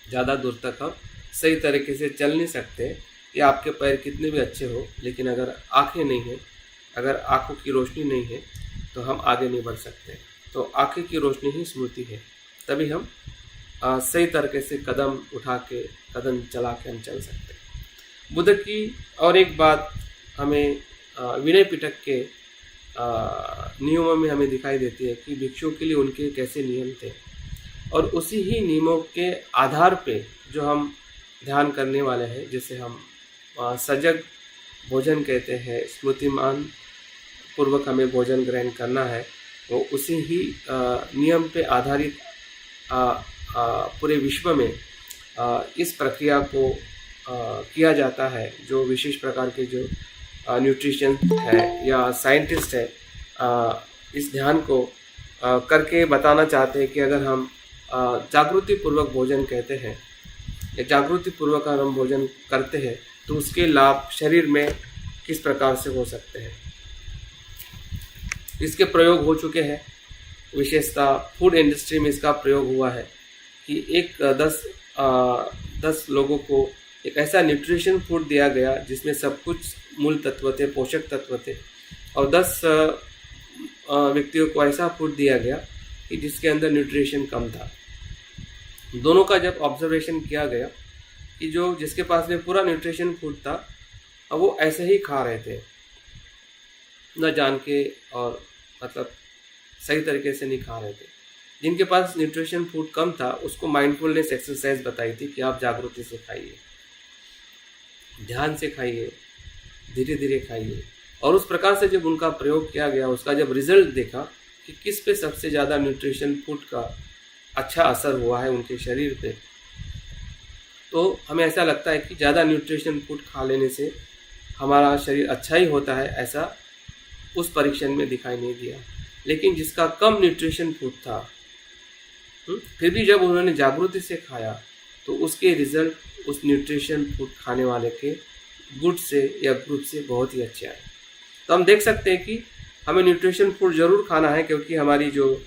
ज़्यादा दूर तक हम सही तरीके से चल नहीं सकते। या आपके पैर कितने भी अच्छे हो, लेकिन अगर आंखें नहीं हैं, अगर आंखों की रोशनी नहीं है तो हम आगे नहीं बढ़ सकते। तो आंखें की रोशनी ही स्मृति है, तभी हम सही तरीके से कदम उठा के, कदम चला के हम चल सकते हैं। बुद्ध की और एक बात हमें विनय पिटक के नियमों में हमें दिखाई देती है कि भिक्षुओं के लिए उनके कैसे नियम थे, और उसी ही नियमों के आधार पे जो हम ध्यान करने वाले हैं, जिसे हम सजग भोजन कहते हैं, स्मृतिमान पूर्वक हमें भोजन ग्रहण करना है, वो उसी ही नियम पे आधारित पूरे विश्व में इस प्रक्रिया को किया जाता है। जो विशेष प्रकार के जो न्यूट्रिशन है या साइंटिस्ट है, इस ध्यान को करके बताना चाहते हैं कि अगर हम जागृति पूर्वक भोजन कहते हैं या जागृति पूर्वक अगर हम भोजन करते हैं तो उसके लाभ शरीर में किस प्रकार से हो सकते हैं। इसके प्रयोग हो चुके हैं, विशेषता फूड इंडस्ट्री में इसका प्रयोग हुआ है कि एक 10 लोगों को एक ऐसा न्यूट्रिशन फूड दिया गया जिसमें सब कुछ मूल तत्व थे, पोषक तत्व थे, और 10 व्यक्तियों को ऐसा फूड दिया गया कि जिसके अंदर न्यूट्रिशन कम था। दोनों का जब ऑब्जर्वेशन किया गया कि जो जिसके पास में पूरा न्यूट्रिशन फूड था, अब वो ऐसे ही खा रहे थे, न जान के और मतलब सही तरीके से नहीं खा रहे थे। जिनके पास न्यूट्रिशन फूड कम था उसको माइंडफुलनेस एक्सरसाइज बताई थी कि आप जागृति से खाइए, ध्यान से खाइए, धीरे धीरे खाइए। और उस प्रकार से जब उनका प्रयोग किया गया, उसका जब रिजल्ट देखा कि किस पे सबसे ज़्यादा न्यूट्रिशन फूड का अच्छा असर हुआ है उनके शरीर पे, तो हमें ऐसा लगता है कि ज़्यादा न्यूट्रिशन फूड खा लेने से हमारा शरीर अच्छा ही होता है, ऐसा उस परीक्षण में दिखाई नहीं दिया। लेकिन जिसका कम न्यूट्रिशन फूड था, फिर भी जब उन्होंने जागृति से खाया तो उसके रिजल्ट उस न्यूट्रिशन फूड खाने वाले के गुड से या ग्रुप से बहुत ही अच्छे आए। तो हम देख सकते हैं कि हमें न्यूट्रिशन फूड ज़रूर खाना है, क्योंकि हमारी जो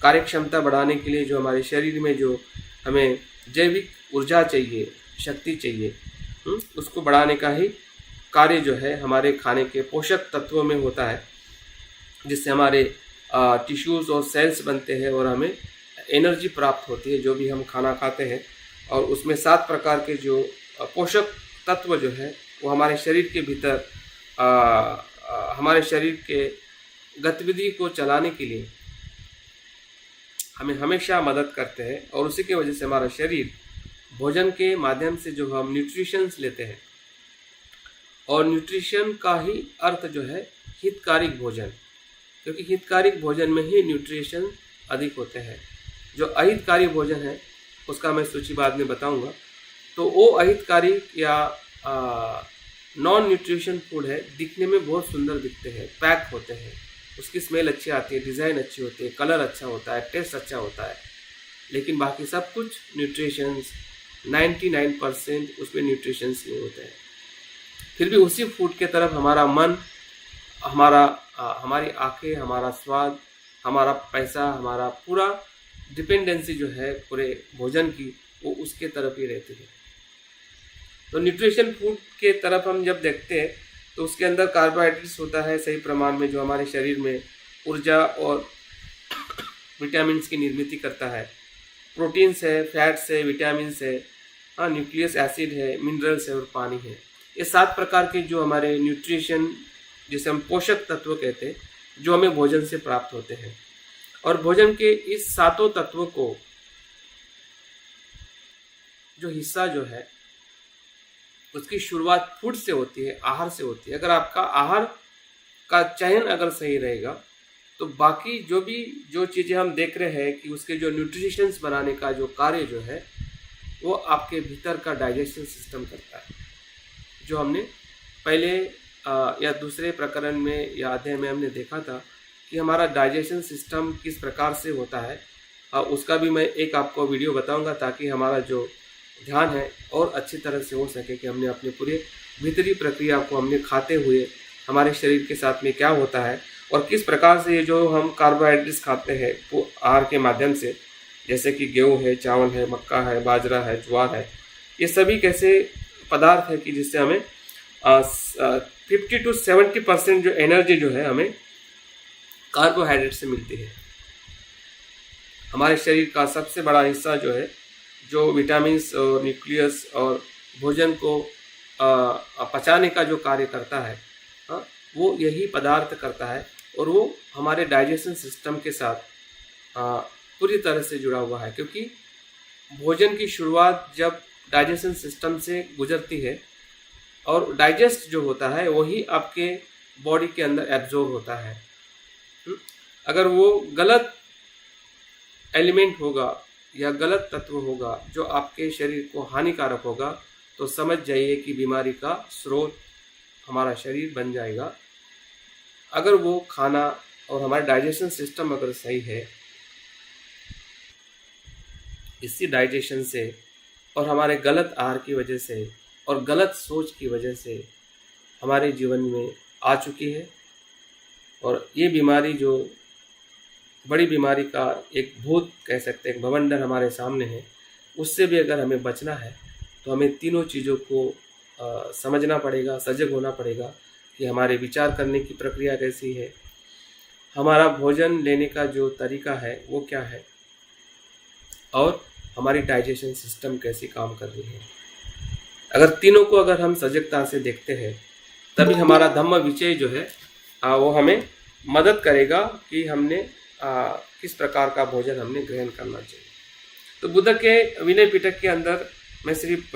कार्य क्षमता बढ़ाने के लिए, जो हमारे शरीर में जो हमें जैविक ऊर्जा चाहिए, शक्ति चाहिए, उसको बढ़ाने का ही कार्य जो है हमारे खाने के पोषक तत्वों में होता है, जिससे हमारे टिश्यूज़ और सेल्स बनते हैं और हमें एनर्जी प्राप्त होती है जो भी हम खाना खाते हैं। और उसमें 7 प्रकार के जो पोषक तत्व जो है वो हमारे शरीर के भीतर हमारे शरीर के गतिविधि को चलाने के लिए हमें हमेशा मदद करते हैं। और उसी की वजह से हमारा शरीर भोजन के माध्यम से जो हम न्यूट्रिशंस लेते हैं, और न्यूट्रिशन का ही अर्थ जो है हितकारिक भोजन, क्योंकि हितकारिक भोजन में ही न्यूट्रिशन अधिक होते हैं। जो अहितकारी भोजन है उसका मैं सूची बाद में बताऊंगा। तो वो अहितकारी या नॉन न्यूट्रिशन फूड है, दिखने में बहुत सुंदर दिखते हैं, पैक होते हैं, उसकी स्मेल अच्छी आती है, डिज़ाइन अच्छी होती है, कलर अच्छा होता है, टेस्ट अच्छा होता है, लेकिन बाकी सब कुछ न्यूट्रिशंस 99% उसमें न्यूट्रिशंस नहीं होते हैं। फिर भी उसी फूड के तरफ हमारा मन, हमारी आंखें, हमारा स्वाद, हमारा पैसा, हमारा पूरा डिपेंडेंसी जो है पूरे भोजन की, वो उसके तरफ ही रहती है। तो न्यूट्रिशन फूड के तरफ हम जब देखते हैं तो उसके अंदर कार्बोहाइड्रेट्स होता है सही प्रमाण में, जो हमारे शरीर में ऊर्जा और विटामिन की निर्मित करता है। प्रोटीन्स है, फैट्स है, विटामिन्स है, हाँ, न्यूक्लियस एसिड है, मिनरल्स है और पानी है। ये 7 प्रकार के जो हमारे न्यूट्रिशन, जिसे हम पोषक तत्व कहते हैं, जो हमें भोजन से प्राप्त होते हैं। और भोजन के इस 7 तत्वों को जो हिस्सा जो है उसकी शुरुआत फूड से होती है, आहार से होती है। अगर आपका आहार का चयन अगर सही रहेगा तो बाकी जो चीज़ें हम देख रहे हैं कि उसके जो न्यूट्रिशंस बनाने का जो कार्य जो है वो आपके भीतर का डाइजेशन सिस्टम करता है। जो हमने पहले या दूसरे प्रकरण में या अध्याय में हमने देखा था कि हमारा डाइजेशन सिस्टम किस प्रकार से होता है, उसका भी मैं एक आपको वीडियो बताऊंगा ताकि हमारा जो ध्यान है और अच्छी तरह से हो सके कि हमने अपने पूरे भीतरी प्रक्रिया को हमने खाते हुए हमारे शरीर के साथ में क्या होता है और किस प्रकार से ये जो हम कार्बोहाइड्रेट्स खाते हैं वो आहार के माध्यम से, जैसे कि गेहूँ है, चावल है, मक्का है, बाजरा है, ज्वार है, ये सभी कैसे पदार्थ है कि जिससे हमें 50 to 70% जो एनर्जी जो है हमें कार्बोहाइड्रेट से मिलती है। हमारे शरीर का सबसे बड़ा हिस्सा जो है, जो विटामिन्स और न्यूक्लियस और भोजन को पचाने का जो कार्य करता है, वो यही पदार्थ करता है और वो हमारे डाइजेशन सिस्टम के साथ पूरी तरह से जुड़ा हुआ है। क्योंकि भोजन की शुरुआत जब डाइजेशन सिस्टम से गुजरती है और डाइजेस्ट जो होता है वही आपके बॉडी के अंदर एब्जॉर्ब होता है। अगर वो गलत एलिमेंट होगा या गलत तत्व होगा जो आपके शरीर को हानिकारक होगा तो समझ जाइए कि बीमारी का स्रोत हमारा शरीर बन जाएगा। अगर वो खाना और हमारा डाइजेशन सिस्टम अगर सही है, इसी डाइजेशन से और हमारे गलत आहार की वजह से और गलत सोच की वजह से हमारे जीवन में आ चुकी है। और ये बीमारी जो बड़ी बीमारी का एक भूत कह सकते हैं, एक भवंडर हमारे सामने है, उससे भी अगर हमें बचना है तो हमें तीनों चीज़ों को समझना पड़ेगा, सजग होना पड़ेगा कि हमारे विचार करने की प्रक्रिया कैसी है, हमारा भोजन लेने का जो तरीका है वो क्या है और हमारी डाइजेशन सिस्टम कैसी काम कर रही है। अगर तीनों को अगर हम सजगता से देखते हैं तभी हमारा धम्म विजय जो है वो हमें मदद करेगा कि हमने किस प्रकार का भोजन हमने ग्रहण करना चाहिए। तो बुद्ध के विनय पिटक के अंदर मैं सिर्फ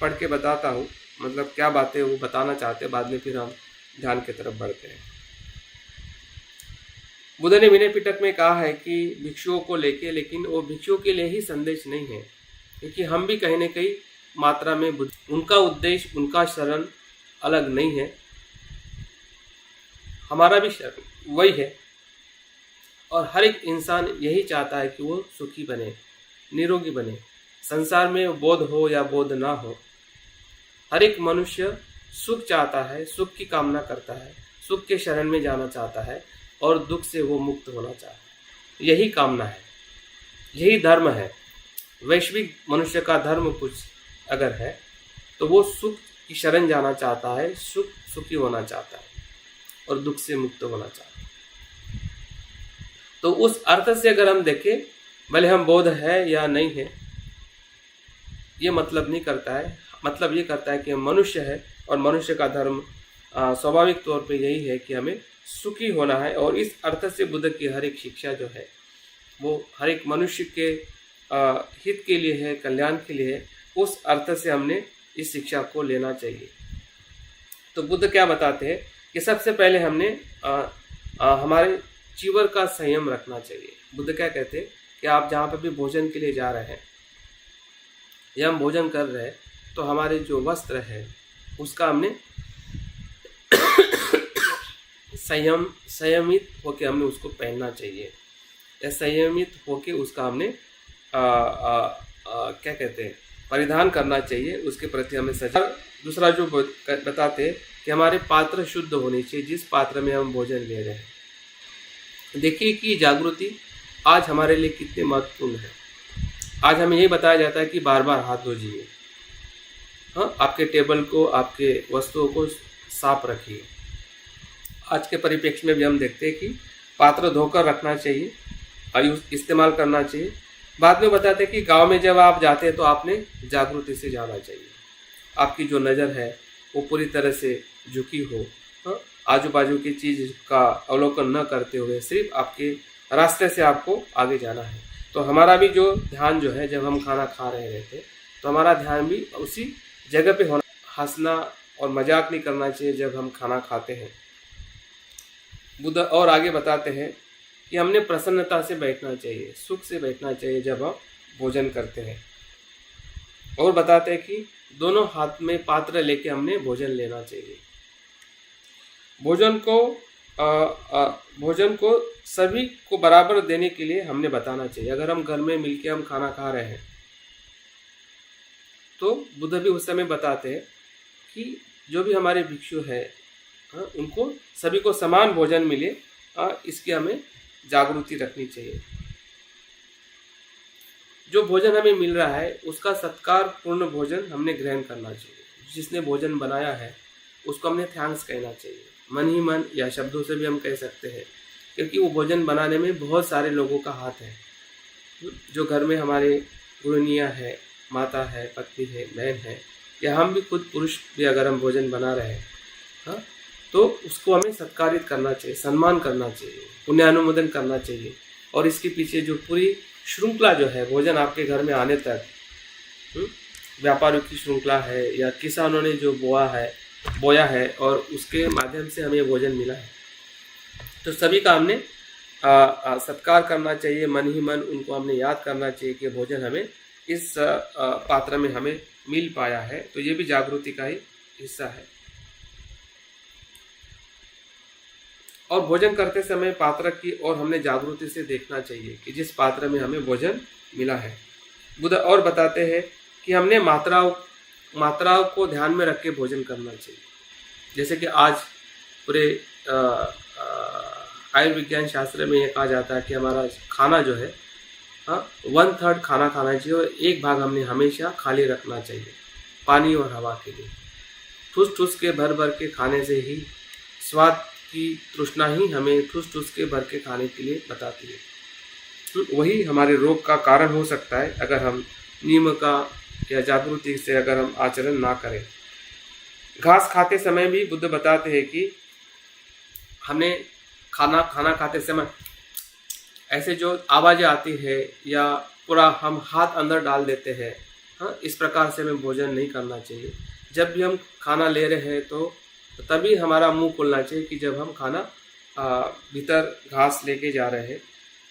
पढ़ के बताता हूँ, मतलब क्या बातें वो बताना चाहते हैं, बाद में फिर हम ध्यान की तरफ बढ़ते हैं। बुद्ध ने विनय पिटक में कहा है कि भिक्षुओं को लेके, लेकिन वो भिक्षुओं के लिए ही संदेश नहीं है, क्योंकि हम भी कहीं न कहीं मात्रा में उनका उद्देश्य, उनका शरण अलग नहीं है, हमारा भी शरण वही है। और हर एक इंसान यही चाहता है कि वो सुखी बने, निरोगी बने। संसार में बोध हो या बोध ना हो, हर एक मनुष्य सुख चाहता है, सुख की कामना करता है, सुख के शरण में जाना चाहता है और दुख से वो मुक्त होना चाहता है। यही कामना है, यही धर्म है। वैश्विक मनुष्य का धर्म कुछ अगर है तो वो सुख की शरण जाना चाहता है, सुखी होना चाहता है और दुख से मुक्त होना चाहता है। तो उस अर्थ से अगर हम देखें, भले हम बौद्ध है या नहीं है, ये मतलब नहीं करता है। मतलब ये करता है कि हम मनुष्य है और मनुष्य का धर्म स्वाभाविक तौर पे यही है कि हमें सुखी होना है। और इस अर्थ से बुद्ध की हर एक शिक्षा जो है वो हर एक मनुष्य के हित के लिए है, कल्याण के लिए है। उस अर्थ से हमने इस शिक्षा को लेना चाहिए। तो बुद्ध क्या बताते हैं कि सबसे पहले हमने हमारे चीवर का संयम रखना चाहिए। बुद्ध क्या कहते हैं कि आप जहाँ पर भी भोजन के लिए जा रहे हैं या हम भोजन कर रहे हैं तो हमारे जो वस्त्र है उसका हमने संयमित होके हमने उसको पहनना चाहिए, या संयमित होके उसका हमने क्या कहते हैं परिधान करना चाहिए, उसके प्रति हमें सजग। दूसरा जो बताते हैं कि हमारे पात्र शुद्ध होने चाहिए, जिस पात्र में हम भोजन ले रहे हैं। देखिए कि जागृति आज हमारे लिए कितनी महत्वपूर्ण है। आज हमें यही बताया जाता है कि बार बार हाथ धोइए, हाँ, आपके टेबल को, आपके वस्तुओं को साफ रखिए। आज के परिप्रेक्ष्य में भी हम देखते हैं कि पात्र धोकर रखना चाहिए और इस्तेमाल करना चाहिए। बाद में बताते हैं कि गांव में जब आप जाते हैं तो आपने जागृति से जाना चाहिए। आपकी जो नज़र है वो पूरी तरह से झुकी हो, हाँ, आजू बाजू की चीज़ का अवलोकन न करते हुए सिर्फ आपके रास्ते से आपको आगे जाना है। तो हमारा भी जो ध्यान जो है, जब हम खाना खा रहे रहते तो हमारा ध्यान भी उसी जगह पे होना। हंसना और मजाक नहीं करना चाहिए जब हम खाना खाते हैं। बुद्ध और आगे बताते हैं कि हमने प्रसन्नता से बैठना चाहिए, सुख से बैठना चाहिए जब हम भोजन करते हैं। और बताते हैं कि दोनों हाथ में पात्र लेके हमने भोजन लेना चाहिए। भोजन को सभी को बराबर देने के लिए हमने बताना चाहिए। अगर हम घर में मिलके हम खाना खा रहे हैं तो बुद्ध भी उस समय बताते हैं कि जो भी हमारे भिक्षु है, उनको सभी को समान भोजन मिले, इसकी हमें जागृति रखनी चाहिए। जो भोजन हमें मिल रहा है उसका सत्कार पूर्ण भोजन हमने ग्रहण करना चाहिए। जिसने भोजन बनाया है उसको हमने थैंक्स कहना चाहिए, मन ही मन या शब्दों से भी हम कह सकते हैं, क्योंकि वो भोजन बनाने में बहुत सारे लोगों का हाथ है। जो घर में हमारे गृहिणियाँ है, माता है, पत्नी है, बहन है, या हम भी खुद पुरुष भी अगर हम भोजन बना रहे हैं, हाँ, तो उसको हमें सत्कारित करना चाहिए, सम्मान करना चाहिए, पुण्यानुमोदन करना चाहिए। और इसके पीछे जो पूरी श्रृंखला जो है भोजन आपके घर में आने तक, व्यापारियों की श्रृंखला है या किसानों ने जो बोया है और उसके माध्यम से हमें भोजन मिला है, तो सभी का हमने सत्कार करना चाहिए। मन ही मन उनको हमने याद करना चाहिए कि भोजन हमें इस पात्र में हमें मिल पाया है। तो ये भी जागृति का ही हिस्सा है। और भोजन करते समय पात्र की ओर हमने जागृति से देखना चाहिए कि जिस पात्र में हमें भोजन मिला है। बुद्ध और बताते हैं कि हमने मात्राओं को ध्यान में रख के भोजन करना चाहिए। जैसे कि आज पूरे आयुर्विज्ञान शास्त्र में यह कहा जाता है कि हमारा खाना जो है, 1/3 खाना खाना चाहिए और 1 भाग हमने हमेशा खाली रखना चाहिए पानी और हवा के लिए। ठूस ठूस के भर भर के खाने से ही स्वाद की तृष्णा ही हमें ठूस ठूस के भर के खाने के लिए बताती है। तो वही हमारे रोग का कारण हो सकता है अगर हम नियम का या जागृति से अगर हम आचरण ना करें। घास खाते समय भी बुद्ध बताते हैं कि हमने खाना खाते समय ऐसे जो आवाज़ें आती है या पूरा हम हाथ अंदर डाल देते हैं, हाँ, इस प्रकार से हमें भोजन नहीं करना चाहिए। जब भी हम खाना ले रहे हैं तो तभी हमारा मुंह खोलना चाहिए कि जब हम खाना भीतर घास लेके जा रहे हैं,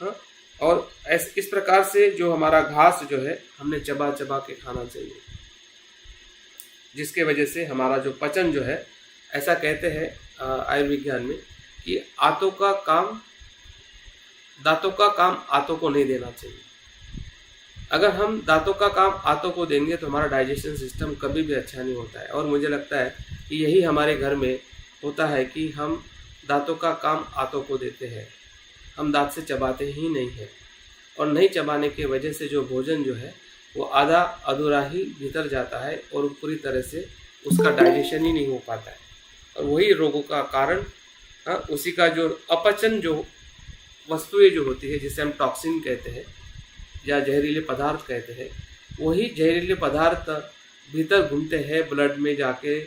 हाँ, और इस प्रकार से जो हमारा घास जो है हमने चबा चबा के खाना चाहिए, जिसके वजह से हमारा जो पचन जो है, ऐसा कहते हैं आयुर्विज्ञान में कि दांतों का काम आंतों को नहीं देना चाहिए। अगर हम दांतों का काम आंतों को देंगे तो हमारा डाइजेशन सिस्टम कभी भी अच्छा नहीं होता है। और मुझे लगता है कि यही हमारे घर में होता है कि हम दांतों का काम आंतों को देते हैं, हम दांत से चबाते ही नहीं हैं। और नहीं चबाने की वजह से जो भोजन जो है वो आधा अधूरा ही भीतर जाता है और पूरी तरह से उसका डाइजेशन ही नहीं हो पाता है। और वही रोगों का कारण, उसी का जो अपचन जो वस्तुएं जो होती है, जिसे हम टॉक्सिन कहते हैं या जहरीले पदार्थ कहते हैं, वही जहरीले पदार्थ भीतर घूमते हैं, ब्लड में जाके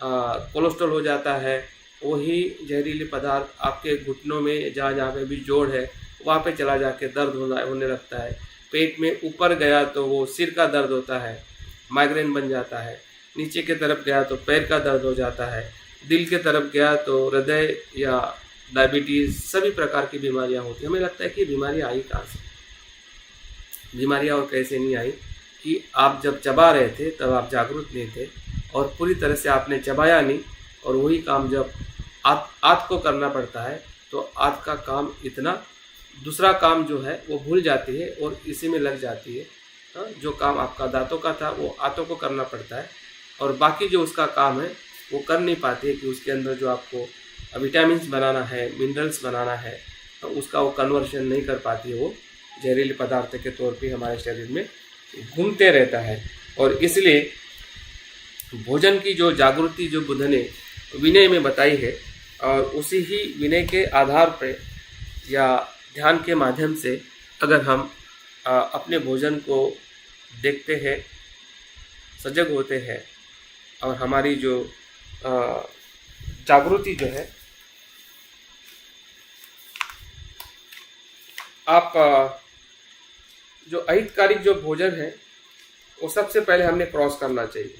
कोलेस्ट्रॉल हो जाता है। वही जहरीले पदार्थ आपके घुटनों में जहाँ पे भी जोड़ है वहाँ पे चला जाके दर्द होने लगता है। पेट में ऊपर गया तो वो सिर का दर्द होता है, माइग्रेन बन जाता है। नीचे की तरफ गया तो पैर का दर्द हो जाता है। दिल के तरफ गया तो हृदय या डायबिटीज़, सभी प्रकार की बीमारियां होती हैं। हमें लगता है कि बीमारी आई कहाँ से, बीमारियां और कैसे नहीं आई कि आप जब चबा रहे थे तब आप जागरूक नहीं थे और पूरी तरह से आपने चबाया नहीं, और वही काम जब आँत को करना पड़ता है तो आँत का काम इतना दूसरा काम जो है वो भूल जाती है और इसी में लग जाती है। जो काम आपका दांतों का था वो आंतों को करना पड़ता है, और बाकी जो उसका काम है वो कर नहीं पाती है कि उसके अंदर जो आपको विटामिन्स बनाना है, मिनरल्स बनाना है, तो उसका वो कन्वर्शन नहीं कर पाती है, वो जहरीले पदार्थ के तौर पे हमारे शरीर में घूमते रहता है। और इसलिए भोजन की जो जागृति जो बुद्ध ने विनय में बताई है, और उसी ही विनय के आधार पर या ध्यान के माध्यम से अगर हम अपने भोजन को देखते हैं, सजग होते हैं, और हमारी जो जागृति जो है, आप जो अहितकारी जो भोजन है वो सबसे पहले हमने क्रॉस करना चाहिए।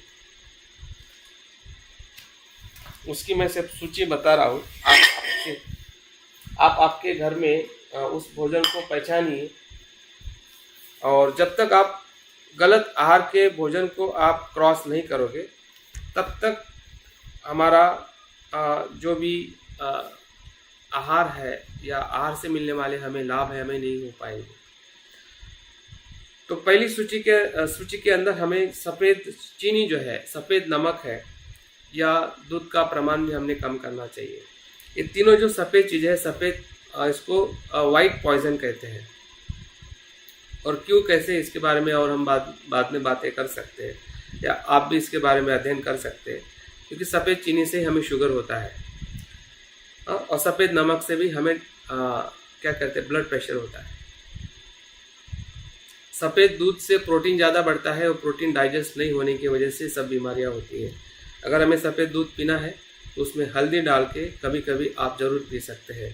उसकी मैं सिर्फ सूची बता रहा हूँ, आप आपके घर में उस भोजन को पहचानिए, और जब तक आप गलत आहार के भोजन को आप क्रॉस नहीं करोगे तब तक हमारा जो भी आहार है या आहार से मिलने वाले हमें लाभ है, हमें नहीं हो पाएंगे। तो पहली सूची के अंदर हमें सफ़ेद चीनी जो है, सफ़ेद नमक है, या दूध का प्रमाण भी हमने कम करना चाहिए। ये तीनों जो सफ़ेद चीज़ें हैं, सफ़ेद इसको वाइट पॉइजन कहते हैं। और क्यों, कैसे, इसके बारे में और हम बाद में बातें कर सकते हैं, या आप भी इसके बारे में अध्ययन कर सकते हैं, क्योंकि सफ़ेद चीनी से हमें शुगर होता है, और सफ़ेद नमक से भी हमें क्या कहते हैं, ब्लड प्रेशर होता है। सफ़ेद दूध से प्रोटीन ज़्यादा बढ़ता है, और प्रोटीन डाइजेस्ट नहीं होने की वजह से सब बीमारियां होती हैं। अगर हमें सफ़ेद दूध पीना है तो उसमें हल्दी डाल के कभी कभी आप ज़रूर पी सकते हैं।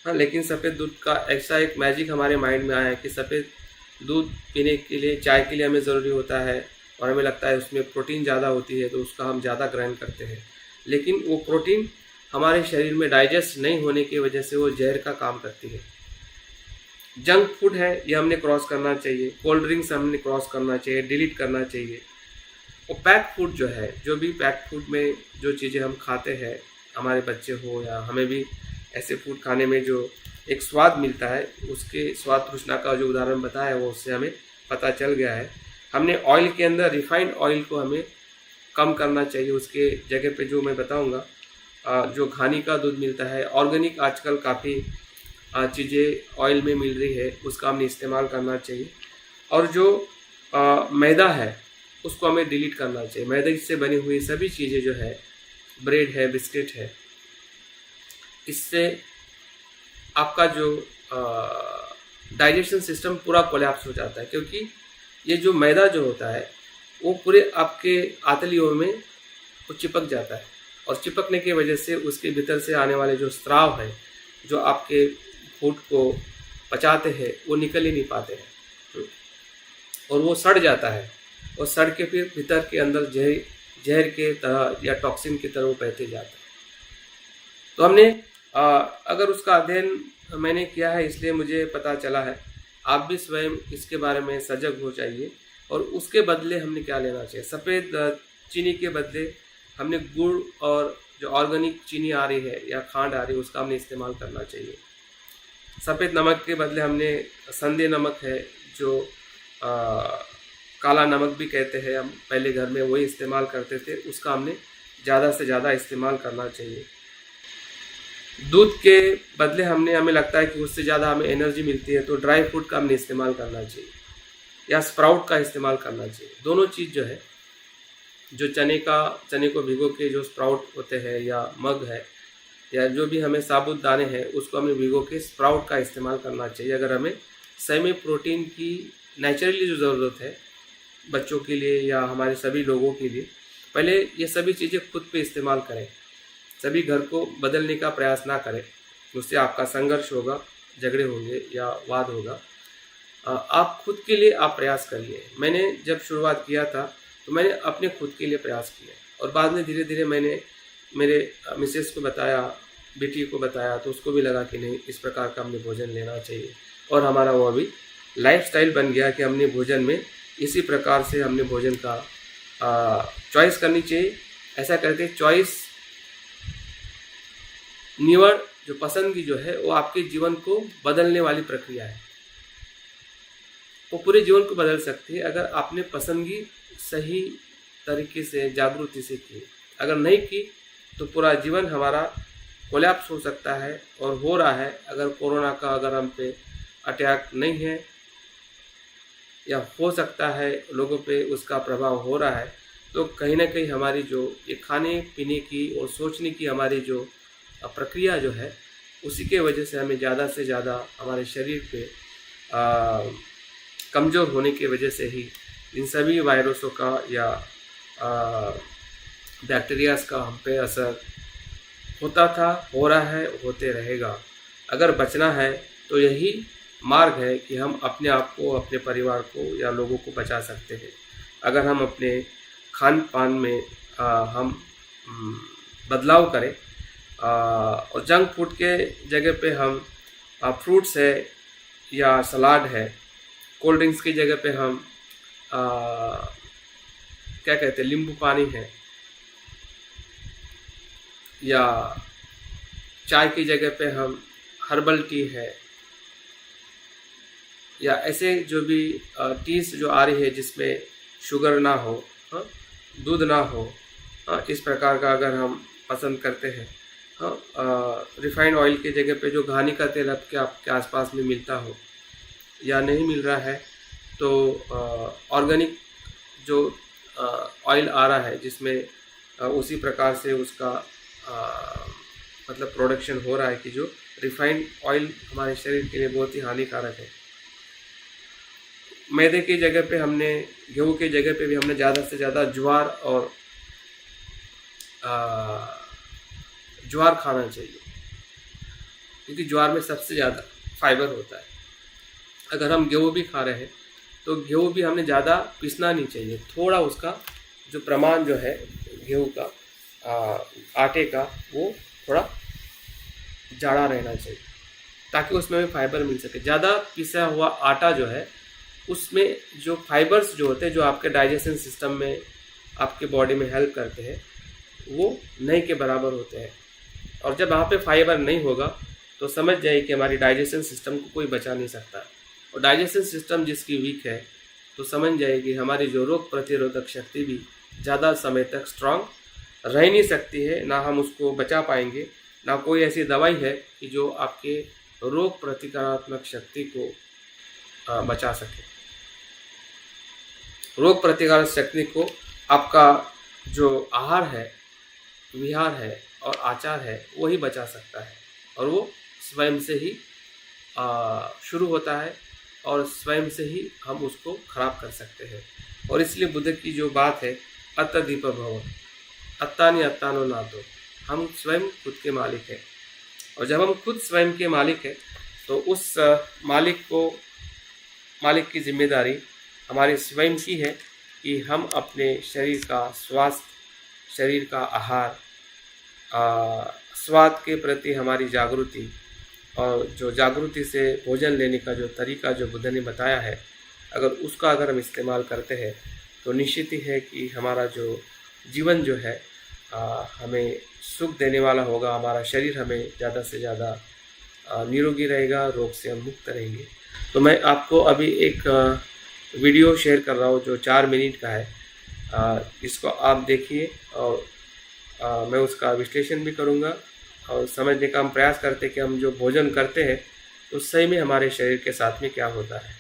हाँ, लेकिन सफ़ेद दूध का ऐसा एक मैजिक हमारे माइंड में आया है कि सफ़ेद दूध पीने के लिए, चाय के लिए हमें ज़रूरी होता है, और हमें लगता है उसमें प्रोटीन ज़्यादा होती है तो उसका हम ज़्यादा ग्रहण करते हैं, लेकिन वो प्रोटीन हमारे शरीर में डाइजेस्ट नहीं होने की वजह से वो जहर का काम करती है। जंक फूड है, ये हमने क्रॉस करना चाहिए। कोल्ड ड्रिंक्स हमने क्रॉस करना चाहिए, डिलीट करना चाहिए। और पैक फूड जो है, जो भी पैक फूड में जो चीज़ें हम खाते हैं, हमारे बच्चे हो या हमें भी ऐसे फूड खाने में जो एक स्वाद मिलता है, उसके स्वाद तृष्णा का जो उदाहरण बताया है वो उससे हमें पता चल गया है। हमने ऑयल के अंदर रिफाइंड ऑयल को हमें कम करना चाहिए। उसके जगह पे जो मैं बताऊंगा, जो घानी का दूध मिलता है, ऑर्गेनिक आजकल काफ़ी चीज़ें ऑयल में मिल रही है, उसका हमने इस्तेमाल करना चाहिए। और जो मैदा है उसको हमें डिलीट करना चाहिए। मैदे से बनी हुई सभी चीज़ें जो है, ब्रेड है, बिस्किट है, इससे आपका जो डाइजेशन सिस्टम पूरा कोलैप्स हो जाता है, क्योंकि ये जो मैदा जो होता है वो पूरे आपके आंतलियों में वो चिपक जाता है, और चिपकने की वजह से उसके भीतर से आने वाले जो स्राव है, जो आपके फूड को पचाते हैं, वो निकल ही नहीं पाते हैं, और वो सड़ जाता है, और सड़ के फिर भीतर के अंदर जहर के तरह या टॉक्सिन की तरह वो बहते जाता है। तो हमने अगर उसका अध्ययन मैंने किया है, इसलिए मुझे पता चला है। आप भी स्वयं इसके बारे में सजग हो जाइए, और उसके बदले हमने क्या लेना चाहिए। सफ़ेद चीनी के बदले हमने गुड़ और जो ऑर्गेनिक चीनी आ रही है या खांड आ रही है, उसका हमने इस्तेमाल करना चाहिए। सफ़ेद नमक के बदले हमने संदे नमक है, जो काला नमक भी कहते हैं, हम पहले घर में वही इस्तेमाल करते थे, उसका हमने ज़्यादा से ज़्यादा इस्तेमाल करना चाहिए। दूध के बदले हमें लगता है कि उससे ज़्यादा हमें एनर्जी मिलती है, तो ड्राई फ्रूट का हमने इस्तेमाल करना चाहिए, या स्प्राउट का इस्तेमाल करना चाहिए। दोनों चीज़ जो है, जो चने को भिगो के जो स्प्राउट होते हैं, या मग है, या जो भी हमें साबुत दाने हैं, उसको हमें भिगो के स्प्राउट का इस्तेमाल करना चाहिए। अगर हमें सही में प्रोटीन की नेचुरली जो ज़रूरत है बच्चों के लिए या हमारे सभी लोगों के लिए, पहले ये सभी चीज़ें खुद पे इस्तेमाल करें। सभी घर को बदलने का प्रयास ना करें, उससे आपका संघर्ष होगा, झगड़े होंगे या वाद होगा। आप खुद के लिए आप प्रयास करिए। मैंने जब शुरुआत किया था तो मैंने अपने खुद के लिए प्रयास किया, और बाद में धीरे धीरे मैंने मेरे मिसेस को बताया, बेटी को बताया, तो उसको भी लगा कि नहीं, इस प्रकार का हमने भोजन लेना चाहिए। और हमारा वो अभी लाइफस्टाइल बन गया कि हमने भोजन में इसी प्रकार से हमने भोजन का चॉइस करनी चाहिए। ऐसा करके चॉइस, निवड़, जो पसंदगी जो है, वो आपके जीवन को बदलने वाली प्रक्रिया है। वो पूरे जीवन को बदल सकती है अगर आपने पसंदगी सही तरीके से जागृति से की। अगर नहीं की तो पूरा जीवन हमारा कोलैप्स हो सकता है, और हो रहा है। अगर कोरोना का अगर हम पे अटैक नहीं है या हो सकता है लोगों पे उसका प्रभाव हो रहा है, तो कहीं ना कहीं हमारी जो ये खाने पीने की और सोचने की हमारी जो प्रक्रिया जो है, उसी के वजह से हमें ज़्यादा से ज़्यादा हमारे शरीर पे कमज़ोर होने की वजह से ही इन सभी वायरसों का या बैक्टीरियाज का हम पे असर होता था, हो रहा है, होते रहेगा। अगर बचना है तो यही मार्ग है कि हम अपने आप को, अपने परिवार को या लोगों को बचा सकते हैं। अगर हम अपने खान पान में हम बदलाव करें और जंक फूड के जगह पे हम फ्रूट्स है या सलाद है, कोल्ड ड्रिंक्स की जगह पे हम क्या कहते हैं, नींबू पानी है, या चाय की जगह पे हम हर्बल टी है, या ऐसे जो भी टीज जो आ रही है जिसमें शुगर ना हो, दूध ना हो, इस प्रकार का अगर हम पसंद करते हैं। रिफाइंड ऑयल की जगह पे जो घानी का तेल आपके आसपास में मिलता हो या नहीं मिल रहा है, तो ऑर्गेनिक जो ऑयल आ रहा है जिसमें उसी प्रकार से उसका मतलब प्रोडक्शन हो रहा है कि जो रिफाइंड ऑयल हमारे शरीर के लिए बहुत ही हानिकारक है। मैदे की जगह पे हमने, गेहूं की जगह पे भी हमने ज़्यादा से ज़्यादा ज्वार और ज्वार खाना चाहिए, क्योंकि ज्वार में सबसे ज़्यादा फाइबर होता है। अगर हम गेहूं भी खा रहे हैं तो गेहूं भी हमें ज़्यादा पीसना नहीं चाहिए, थोड़ा उसका जो प्रमाण जो है गेहूं का आटे का, वो थोड़ा जाड़ा रहना चाहिए ताकि उसमें हमें फाइबर मिल सके। ज़्यादा पिसा हुआ आटा जो है उसमें जो फाइबर्स जो होते हैं, जो आपके डाइजेशन सिस्टम में, आपके बॉडी में हेल्प करते हैं, वो नहीं के बराबर होते हैं। और जब वहाँ पे फाइबर नहीं होगा तो समझ जाइए कि हमारी डाइजेशन सिस्टम को कोई बचा नहीं सकता। और डाइजेशन सिस्टम जिसकी वीक है तो समझ जाइए कि हमारी जो रोग प्रतिरोधक शक्ति भी ज़्यादा समय तक स्ट्रांग रह नहीं सकती है, ना हम उसको बचा पाएंगे, ना कोई ऐसी दवाई है कि जो आपके रोग प्रतिकारात्मक शक्ति को बचा सके। रोग प्रतिकारक शक्ति को आपका जो आहार है, विहार है और आचार है, वही बचा सकता है, और वो स्वयं से ही शुरू होता है और स्वयं से ही हम उसको खराब कर सकते हैं। और इसलिए बुद्ध की जो बात है, अत्तदीप भव, अत्तानि अत्तानो नातो, हम स्वयं खुद के मालिक हैं। और जब हम खुद स्वयं के मालिक हैं तो उस मालिक की जिम्मेदारी हमारी स्वयं की है कि हम अपने शरीर का स्वास्थ्य, शरीर का आहार, स्वाद के प्रति हमारी जागृति, और जो जागृति से भोजन लेने का जो तरीका जो बुद्ध ने बताया है, अगर हम इस्तेमाल करते हैं तो निश्चित ही है कि हमारा जो जीवन जो है हमें सुख देने वाला होगा। हमारा शरीर हमें ज़्यादा से ज़्यादा निरोगी रहेगा, रोग से हम मुक्त रहेंगे। तो मैं आपको अभी एक वीडियो शेयर कर रहा हूँ जो 4 मिनट का है। इसको आप देखिए और मैं उसका विश्लेषण भी करूँगा और समझने का हम प्रयास करते हैं कि हम जो भोजन करते हैं उस सही में हमारे शरीर के साथ में क्या होता है,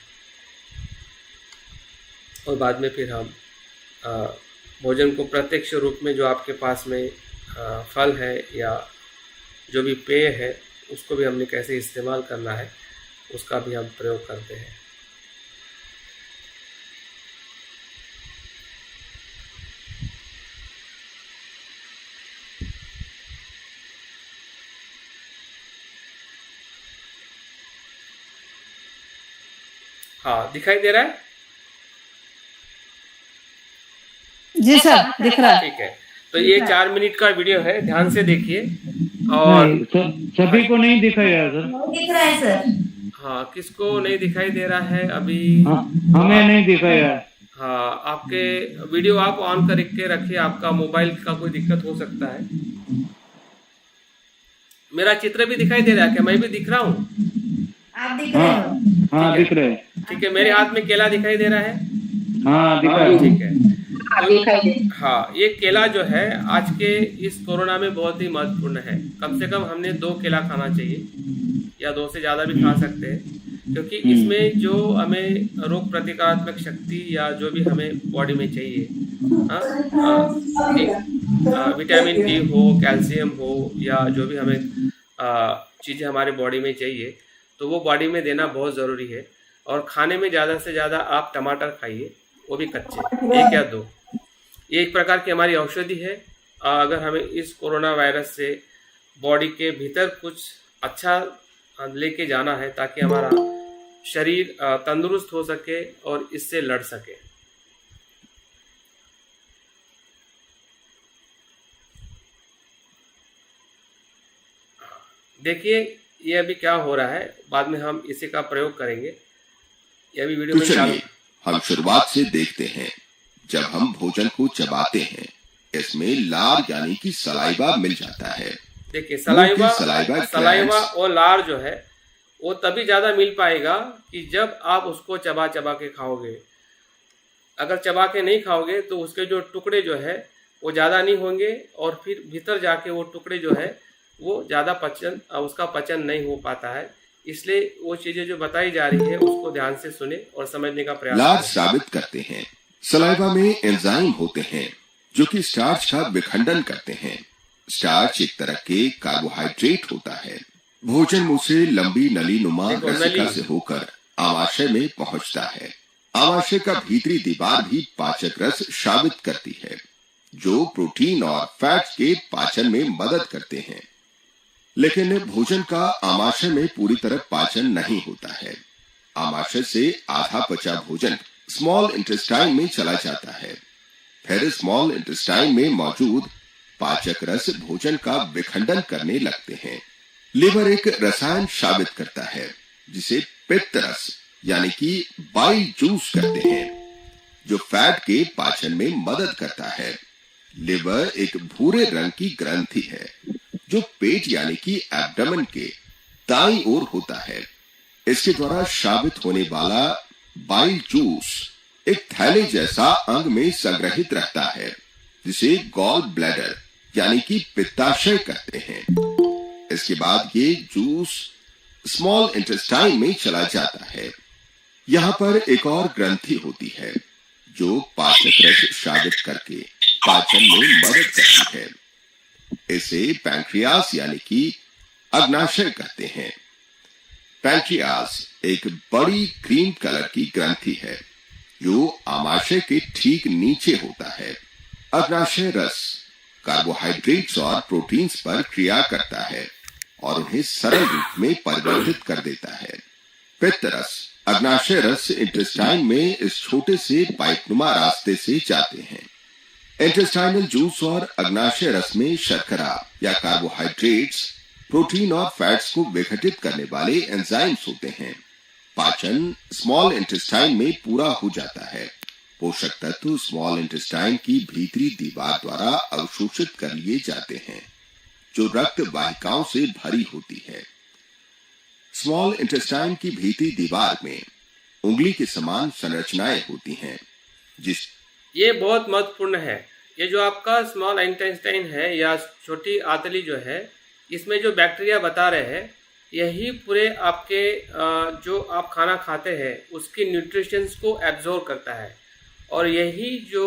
और बाद में फिर हम भोजन को प्रत्यक्ष रूप में जो आपके पास में फल है या जो भी पेय है उसको भी हमने कैसे इस्तेमाल करना है, उसका भी हम प्रयोग करते हैं। हाँ, दिखाई दे रहा है? जी सर, दिख रहा है। ठीक है, तो ये 4 मिनट का वीडियो है, ध्यान से देखिए। और सभी को नहीं दिखाया सर? दिख रहा है सर। हाँ, किसको नहीं दिखाई दे रहा है अभी? हमें नहीं दिखाया। हाँ, आपके वीडियो आप ऑन करके रखिए, आपका मोबाइल का कोई दिक्कत हो सकता है। मेरा चित्र भी दिखाई दे रहा है क्या? मैं भी दिख रहा हूँ? आप दिख रहे हो? हाँ, दिख रहे हैं। ठीक है, मेरे हाथ में केला दिखाई दे रहा है। हाँ दिखाया। ठीक है, हाँ, दिखाई दे। हाँ, ये केला जो है आज के इस कोरोना में बहुत ही महत्वपूर्ण है। कम से कम हमने 2 केला खाना चाहिए या 2 से ज़्यादा भी खा सकते हैं, क्योंकि इसमें जो हमें रोग प्रतिकारात्मक शक्ति या जो भी हमें बॉडी में चाहिए, विटामिन डी हो, कैल्शियम हो या जो भी हमें चीज़ें हमारे बॉडी में चाहिए, तो वो बॉडी में देना बहुत ज़रूरी है। और खाने में ज़्यादा से ज़्यादा आप टमाटर खाइए, वो भी कच्चे, 1 या 2। ये एक प्रकार की हमारी औषधि है। अगर हमें इस कोरोना वायरस से बॉडी के भीतर कुछ अच्छा लेके जाना है ताकि हमारा शरीर तंदुरुस्त हो सके और इससे लड़ सके। देखिए ये अभी क्या हो रहा है, बाद में हम इसी का प्रयोग करेंगे। ये अभी वीडियो तो में चालू। चलिए हम शुरुआत से देखते हैं। जब हम भोजन को चबाते हैं, इसमें लार यानी कि सलाइवा मिल जाता है। देखिए सलाइवा सलाइवा और लार जो है वो तभी ज़्यादा मिल पाएगा कि जब आप उसको चबा चबा के खाओगे। अगर चबा के नहीं खाओगे तो उसके जो टुकड़े जो है वो ज़्यादा नहीं होंगे और फिर भीतर जाके वो टुकड़े जो है वो ज़्यादा उसका पचन नहीं हो पाता है। इसलिए वो चीज़ें जो बताई जा रही है उसको ध्यान से सुने और समझने का प्रयास लार करें। साबित करते हैं। सलाइवा में एंजाइम होते हैं जो कि स्टार्च का विखंडन करते हैं। स्टार्च एक तरह के कार्बोहाइड्रेट होता है। भोजन मुंह से लंबी नली नुमा रसिका से होकर आमाशय में पहुंचता है। आमाशय का भीतरी दीवार भी पाचक रस साबित करती है, जो प्रोटीन और फैट के पाचन में मदद करते हैं। लेकिन भोजन का आमाशय में पूरी तरह पाचन नहीं होता है। आमाशय से आधा पचा भोजन स्मॉल इंटेस्टाइन में चला जाता है। फिर स्मॉल इंटेस्टाइन में मौजूद पाचक रस भोजन का विखंडन करने लगते हैं। लिवर एक रसायन साबित करता है जिसे पित्त रस यानी कि बाइल जूस कहते हैं, जो फैट के पाचन में मदद करता है। लिवर एक भूरे रंग की ग्रंथि है जो पेट यानी कि एब्डोमेन के दाईं ओर होता है। इसके द्वारा साबित होने वाला बाइल जूस एक थैले जैसा अंग में संग्रहित रहता है जिसे गॉल ब्लैडर यानी कि पित्ताशय कहते हैं। इसके बाद ये जूस स्मॉल इंटेस्टाइन में चला जाता है। यहाँ पर एक और ग्रंथि होती है जो पाचक रस साबित करके पाचन में मदद करती है। इसे पैंक्रियास यानी कि अग्नाशय कहते हैं। पैंक्रियास एक बड़ी क्रीम कलर की ग्रंथि है जो आमाशय के ठीक नीचे होता है। अग्नाशय रस कार्बोहाइड्रेट्स और प्रोटीन्स पर क्रिया करता है और उन्हें सरल रूप में परिवर्तित कर देता है। पित्त रस अग्नाशय रस इंटेस्टाइन में इस छोटे से पाइपनुमा रास्ते से जाते हैं। इंटेस्टाइनल जूस और अग्नाशय रस में शर्करा या कार्बोहाइड्रेट्स, प्रोटीन और फैट्स को विघटित करने वाले एंजाइम्स होते हैं। पाचन स्मॉल इंटेस्टाइन में पूरा हो जाता है। पोषक तत्व स्मॉल इंटेस्टाइन की भीतरी दीवार द्वारा अवशोषित कर लिए जाते हैं, जो रक्त वाहिकाओं से भरी होती है। स्मॉल इंटेस्टाइन की भीतरी दीवार में उंगली के समान संरचनाएं होती हैं, ये बहुत महत्वपूर्ण है। ये जो आपका स्मॉल इंटेस्टाइन है या छोटी आंतली जो है, इसमें जो बैक्टीरिया बता रहे हैं, यही पूरे आपके जो आप खाना खाते हैं उसकी न्यूट्रिशंस को एब्जॉर्ब करता है और यही जो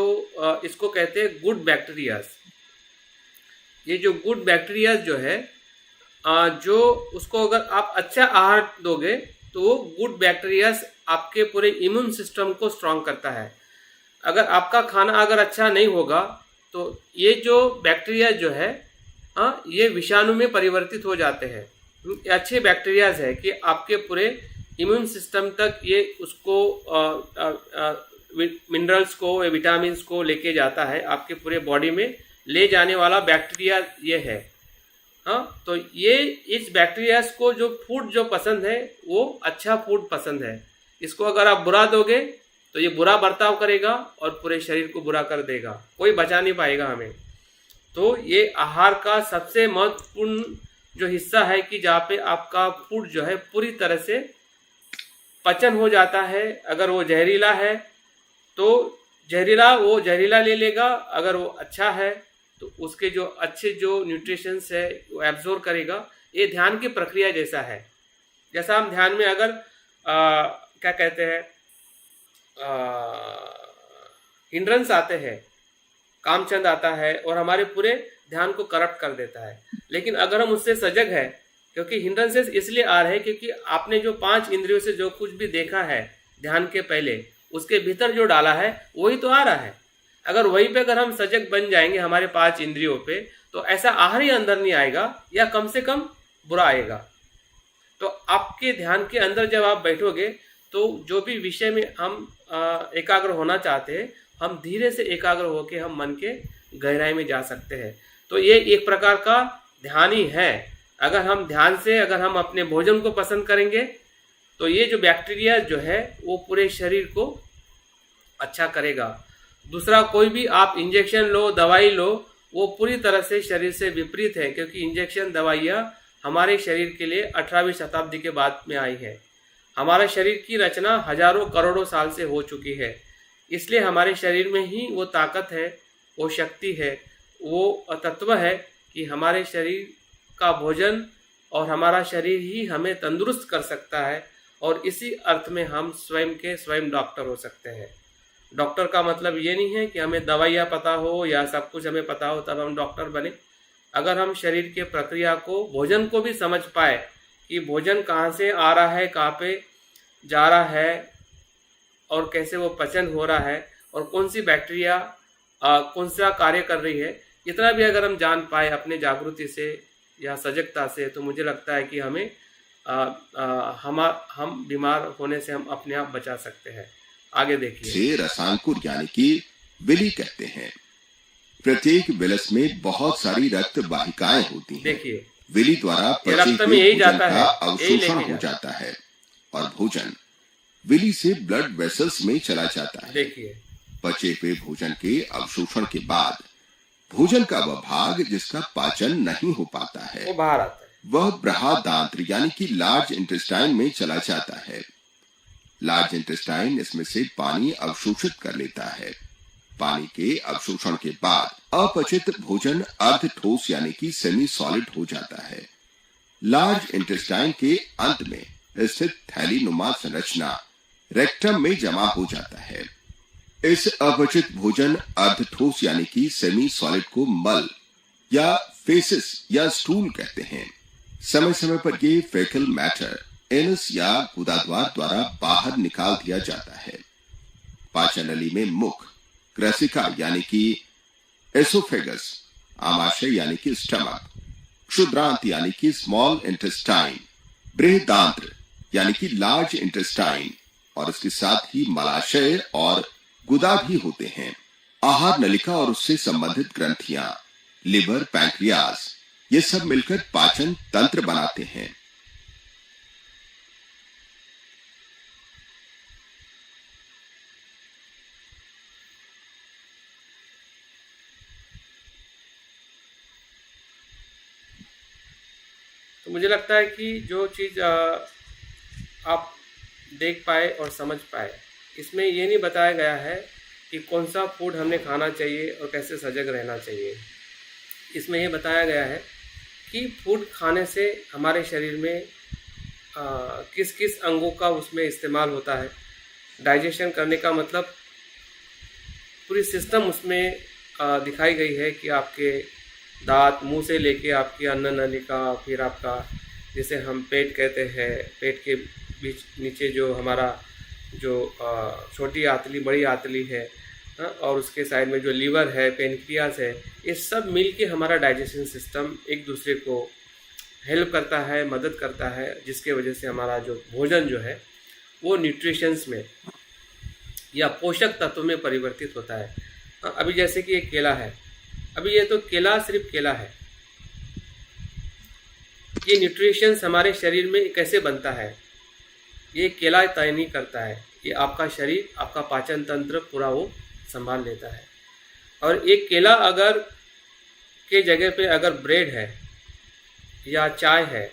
इसको कहते हैं गुड बैक्टीरियाज। ये जो गुड बैक्टीरियाज जो है जो उसको अगर आप अच्छा आहार दोगे तो वो गुड बैक्टीरियाज आपके पूरे इम्यून सिस्टम को स्ट्रांग करता है। अगर आपका खाना अगर अच्छा नहीं होगा तो ये जो बैक्टीरिया जो है ये विषाणु में परिवर्तित हो जाते हैं। ये अच्छे बैक्टीरियाज है कि आपके पूरे इम्यून सिस्टम तक ये उसको मिनरल्स को, विटामिन्स को लेके जाता है। आपके पूरे बॉडी में ले जाने वाला बैक्टीरिया ये है। तो ये इस बैक्टीरियाज को जो फूड जो पसंद है वो अच्छा फूड पसंद है। इसको अगर आप बुरा दोगे तो ये बुरा बर्ताव करेगा और पूरे शरीर को बुरा कर देगा, कोई बचा नहीं पाएगा हमें। तो ये आहार का सबसे महत्वपूर्ण जो हिस्सा है कि जहाँ पे आपका फूड जो है पूरी तरह से पचन हो जाता है। अगर वो जहरीला है तो वो जहरीला ले लेगा, अगर वो अच्छा है तो उसके जो अच्छे जो न्यूट्रिशंस है वो एब्जॉर्ब करेगा। ये ध्यान की प्रक्रिया जैसा है। जैसा हम ध्यान में अगर क्या कहते हैं हिंड्रेंस आते हैं, कामचंद आता है और हमारे पूरे ध्यान को करप्ट कर देता है। लेकिन अगर हम उससे सजग है, क्योंकि हिंड्रेंसेस इसलिए आ रहे हैं क्योंकि आपने जो 5 इंद्रियों से जो कुछ भी देखा है ध्यान के पहले, उसके भीतर जो डाला है वही तो आ रहा है। अगर वहीं पे अगर हम सजग बन जाएंगे हमारे 5 इंद्रियों पे, तो ऐसा आहर ही अंदर नहीं आएगा या कम से कम बुरा आएगा। तो आपके ध्यान के अंदर जब आप बैठोगे तो जो भी विषय में हम एकाग्र होना चाहते हैं, हम धीरे से एकाग्र होकर हम मन के गहराई में जा सकते हैं। तो ये एक प्रकार का ध्यान ही है। अगर हम ध्यान से अगर हम अपने भोजन को पसंद करेंगे तो ये जो बैक्टीरिया जो है वो पूरे शरीर को अच्छा करेगा। दूसरा, कोई भी आप इंजेक्शन लो, दवाई लो, वो पूरी तरह से शरीर से विपरीत है, क्योंकि इंजेक्शन दवाइयाँ हमारे शरीर के लिए 18वीं शताब्दी के बाद में आई है। हमारा शरीर की रचना हजारों करोड़ों साल से हो चुकी है, इसलिए हमारे शरीर में ही वो ताकत है, वो शक्ति है, वो तत्व है कि हमारे शरीर का भोजन और हमारा शरीर ही हमें तंदुरुस्त कर सकता है। और इसी अर्थ में हम स्वयं के स्वयं डॉक्टर हो सकते हैं। डॉक्टर का मतलब ये नहीं है कि हमें दवाइयाँ पता हो या सब कुछ हमें पता हो तब हम डॉक्टर बने। अगर हम शरीर के प्रक्रिया को, भोजन को भी समझ पाए कि भोजन कहाँ से आ रहा है, कहाँ पे जा रहा है और कैसे वो पचन हो रहा है और कौन सी बैक्टीरिया कौन सा कार्य कर रही है, इतना भी अगर हम जान पाए अपने जागृति से या सजगता से, तो मुझे लगता है कि हमें हम बीमार होने से हम अपने आप बचा सकते हैं। आगे देखिए। से रसांकुर यानी कि विली कहते हैं। प्रत्येक विलस में बहुत सारी रक्त वाहिकाएं होती हैं। देखिए, विली द्वारा पचे रक्त में हुए यही भोजन जाता का है, अवशोषण हो जाता है और भोजन विली से ब्लड वेसल्स में चला जाता है। देखिए, पचे हुए भोजन के अवशोषण के बाद भोजन का वह भाग जिसका पाचन नहीं हो पाता है, वो बाहर आता है। वह बृहदांत्र यानी कि लार्ज इंटेस्टाइन में चला जाता है। लार्ज इंटेस्टाइन इसमें से पानी अवशोषित कर लेता है। पानी के अवशोषण के बाद अपचित भोजन अर्ध ठोस यानी कि सेमी सॉलिड हो जाता है। लार्ज इंटेस्टाइन के अंत में स्थित थैली नुमा संरचना रेक्टम में जमा हो जाता है। इस अपचित भोजन अर्ध ठोस यानी कि सेमी सॉलिड को मल या फेसिस या स्टूल कहते हैं। समय समय पर ये फेकल मैटर एनस या गुदाद्वार द्वारा बाहर निकाल दिया जाता है। पाचन नली में मुख, ग्रसिका यानी कि एसोफेगस, आमाशय यानी कि स्टमक, क्षुद्रांत यानी कि स्मॉल इंटेस्टाइन, बृहदांत्र यानी कि लार्ज इंटेस्टाइन और इसके साथ ही मलाशय और गुदा भी होते हैं। आहार नलिका और उससे संबंधित ग्रंथियां, लिवर, पैंक्रियास, ये सब मिलकर पाचन तंत्र बनाते हैं। तो मुझे लगता है कि जो चीज़ आप देख पाए और समझ पाए, इसमें ये नहीं बताया गया है कि कौन सा फूड हमें खाना चाहिए और कैसे सजग रहना चाहिए। इसमें ये बताया गया है कि फूड खाने से हमारे शरीर में किस किस अंगों का उसमें इस्तेमाल होता है। डाइजेशन करने का मतलब पूरी सिस्टम उसमें दिखाई गई है कि आपके दांत, मुंह से लेके आपकी अन्न नलिका, फिर आपका जिसे हम पेट कहते हैं, पेट के बीच नीचे जो हमारा जो छोटी आंतली, बड़ी आंतली है, और उसके साइड में जो लीवर है, पेनक्रियास है, ये सब मिल के हमारा डाइजेशन सिस्टम एक दूसरे को हेल्प करता है, मदद करता है, जिसके वजह से हमारा जो भोजन जो है वो न्यूट्रिशंस में या पोषक तत्व में परिवर्तित होता है। अभी जैसे कि एक केला है, अभी ये तो केला सिर्फ केला है, ये न्यूट्रिशंस हमारे शरीर में कैसे बनता है ये केला तय नहीं करता है। ये आपका शरीर, आपका पाचन तंत्र पूरा वो संभाल लेता है। और एक केला अगर के जगह पे अगर ब्रेड है या चाय है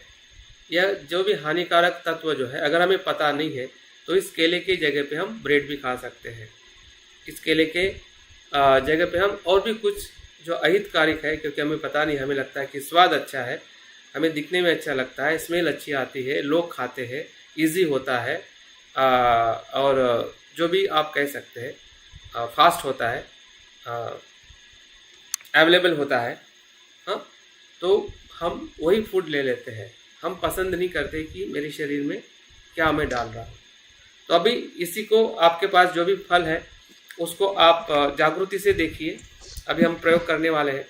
या जो भी हानिकारक तत्व जो है, अगर हमें पता नहीं है तो इस केले की जगह पे हम ब्रेड भी खा सकते हैं। इस केले के जगह पे हम और भी कुछ जो अहितकारक है, क्योंकि हमें पता नहीं, हमें लगता है कि स्वाद अच्छा है, हमें दिखने में अच्छा लगता है, स्मेल अच्छी आती है, लोग खाते हैं, इजी होता है, और जो भी आप कह सकते हैं फास्ट होता है, अवेलेबल होता है, हाँ, तो हम वही फूड ले लेते हैं। हम पसंद नहीं करते कि मेरे शरीर में क्या मैं डाल रहा हूँ। तो अभी इसी को, आपके पास जो भी फल है उसको आप जागृति से देखिए। अभी हम प्रयोग करने वाले हैं।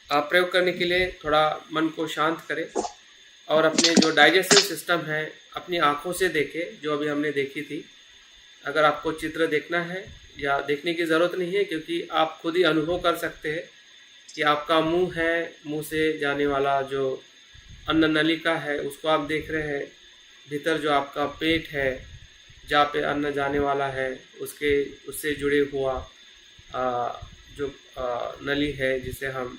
आप प्रयोग करने के लिए थोड़ा मन को शांत करें और अपने जो डाइजेशन सिस्टम है अपनी आँखों से देखें, जो अभी हमने देखी थी। अगर आपको चित्र देखना है या देखने की ज़रूरत नहीं है, क्योंकि आप खुद ही अनुभव कर सकते हैं कि आपका मुंह है, मुंह से जाने वाला जो अन्न नलिका है उसको आप देख रहे हैं। भीतर जो आपका पेट है जहाँ पे अन्न जाने वाला है उससे जुड़े हुआ जो नली है, जिसे हम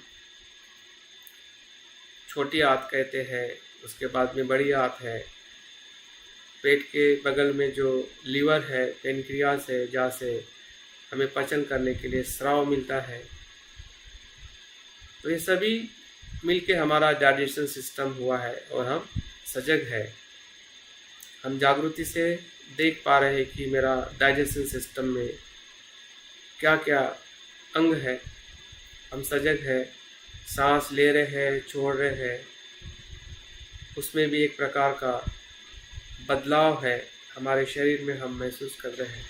छोटी आंत कहते हैं, उसके बाद में बड़ी आंत है। पेट के बगल में जो लीवर है, पेनक्रियास है, जहाँ से हमें पाचन करने के लिए स्राव मिलता है। तो ये सभी मिलके हमारा डाइजेशन सिस्टम हुआ है और हम सजग है। हम जागृति से देख पा रहे हैं कि मेरा डाइजेशन सिस्टम में क्या क्या अंग है। हम सजग है, सांस ले रहे हैं, छोड़ रहे हैं, उसमें भी एक प्रकार का बदलाव है हमारे शरीर में, हम महसूस कर रहे हैं।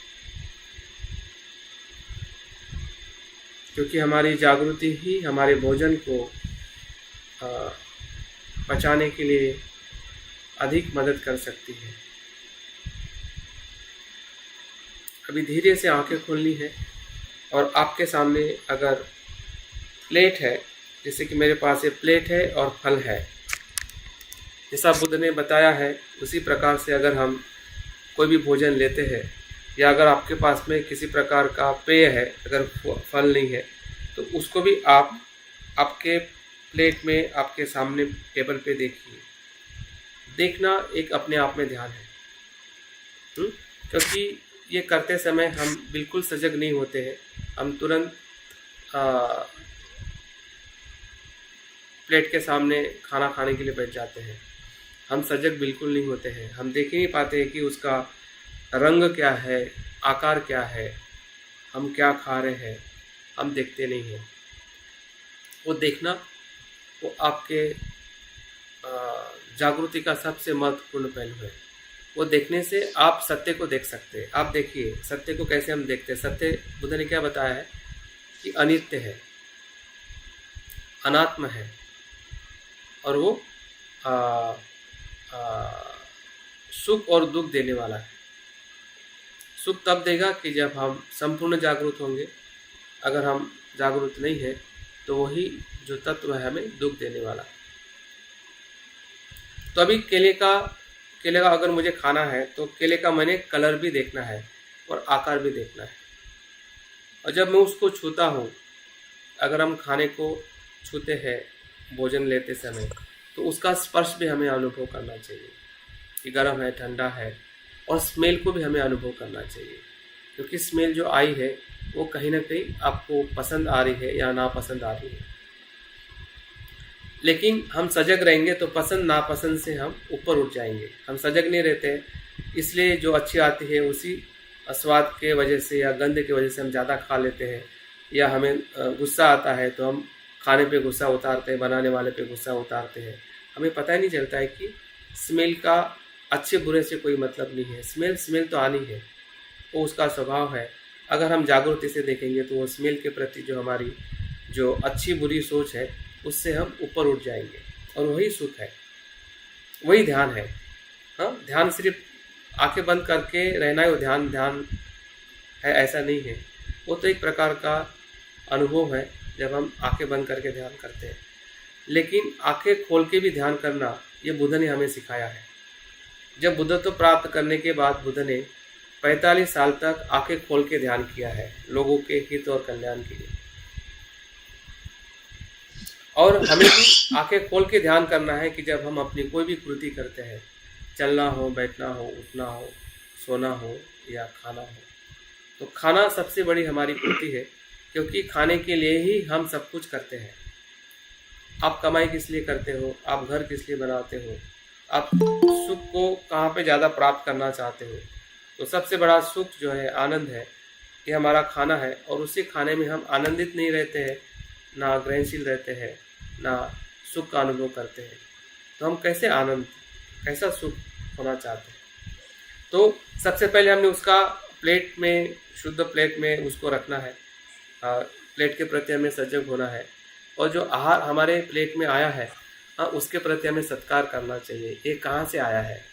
क्योंकि हमारी जागृति ही हमारे भोजन को पचाने के लिए अधिक मदद कर सकती है। अभी धीरे से आंखें खोलनी है और आपके सामने अगर प्लेट है, जैसे कि मेरे पास ये प्लेट है और फल है, जैसा बुद्ध ने बताया है उसी प्रकार से अगर हम कोई भी भोजन लेते हैं, या अगर आपके पास में किसी प्रकार का पेय है, अगर फल नहीं है, तो उसको भी आप आपके प्लेट में आपके सामने टेबल पे देखिए। देखना एक अपने आप में ध्यान है, क्योंकि ये करते समय हम बिल्कुल सजग नहीं होते हैं। हम तुरंत प्लेट के सामने खाना खाने के लिए बैठ जाते हैं। हम सजग बिल्कुल नहीं होते हैं। हम देख ही नहीं पाते हैं कि उसका रंग क्या है, आकार क्या है, हम क्या खा रहे हैं, हम देखते नहीं हैं। वो देखना वो आपके जागृति का सबसे महत्वपूर्ण पहलू है। वो देखने से आप सत्य को देख सकते हैं। आप देखिए सत्य को कैसे हम देखते हैं। सत्य, बुद्ध ने क्या बताया है कि अनित्य है, अनात्म है, और वो सुख और दुख देने वाला है। सुख तब देगा कि जब हम संपूर्ण जागरूक होंगे। अगर हम जागरूक नहीं है तो वही जो तत्व है हमें दुख देने वाला है। तो अभी केले का अगर मुझे खाना है तो केले का मैंने कलर भी देखना है और आकार भी देखना है। और जब मैं उसको छूता हूँ, अगर हम खाने को छूते हैं भोजन लेते समय, तो उसका स्पर्श भी हमें अनुभव करना चाहिए कि गर्म है, ठंडा है, और स्मेल को भी हमें अनुभव करना चाहिए। क्योंकि स्मेल जो आई है वो कहीं ना कहीं आपको पसंद आ रही है या नापसंद आ रही है। लेकिन हम सजग रहेंगे तो पसंद नापसंद से हम ऊपर उठ जाएंगे। हम सजग नहीं रहते हैं, इसलिए जो अच्छी आती है उसी स्वाद के वजह से या गंध की वजह से हम ज़्यादा खा लेते हैं। या हमें गुस्सा आता है तो हम खाने पे गुस्सा उतारते हैं, बनाने वाले पे गुस्सा उतारते हैं। हमें पता ही नहीं चलता है कि स्मेल का अच्छे बुरे से कोई मतलब नहीं है। स्मेल तो आनी है, वो उसका स्वभाव है। अगर हम जागृति से देखेंगे तो वो स्मेल के प्रति जो हमारी जो अच्छी बुरी सोच है उससे हम ऊपर उठ जाएंगे, और वही सुख है, वही ध्यान है। हाँ, ध्यान सिर्फ आंखें बंद करके रहना ही वो ध्यान है, ऐसा नहीं है। वो तो एक प्रकार का अनुभव है जब हम आंखें बंद करके ध्यान करते हैं। लेकिन आंखें खोल के भी ध्यान करना ये बुद्ध ने हमें सिखाया है। जब बुद्धत्व प्राप्त करने के बाद बुद्ध ने 45 साल तक आंखें खोल के ध्यान किया है, लोगों के हित और कल्याण के लिए। और हमें भी आंखें खोल के ध्यान करना है कि जब हम अपनी कोई भी कृति करते हैं चलना हो, बैठना हो, उठना हो, सोना हो या खाना हो। तो खाना सबसे बड़ी हमारी पूर्ति है, क्योंकि खाने के लिए ही हम सब कुछ करते हैं। आप कमाई किस लिए करते हो, आप घर किस लिए बनाते हो, आप सुख को कहाँ पे ज़्यादा प्राप्त करना चाहते हो। तो सबसे बड़ा सुख जो है, आनंद है, ये हमारा खाना है। और उसी खाने में हम आनंदित नहीं रहते हैं, ना ग्रहणशील रहते हैं, ना सुख का अनुभव करते हैं। तो हम कैसे आनंद, कैसा सुख होना चाहते हैं। तो सबसे पहले हमने उसका प्लेट में, शुद्ध प्लेट में उसको रखना है। प्लेट के प्रति हमें सजग होना है, और जो आहार हमारे प्लेट में आया है, उसके प्रति हमें सत्कार करना चाहिए। ये कहाँ से आया है,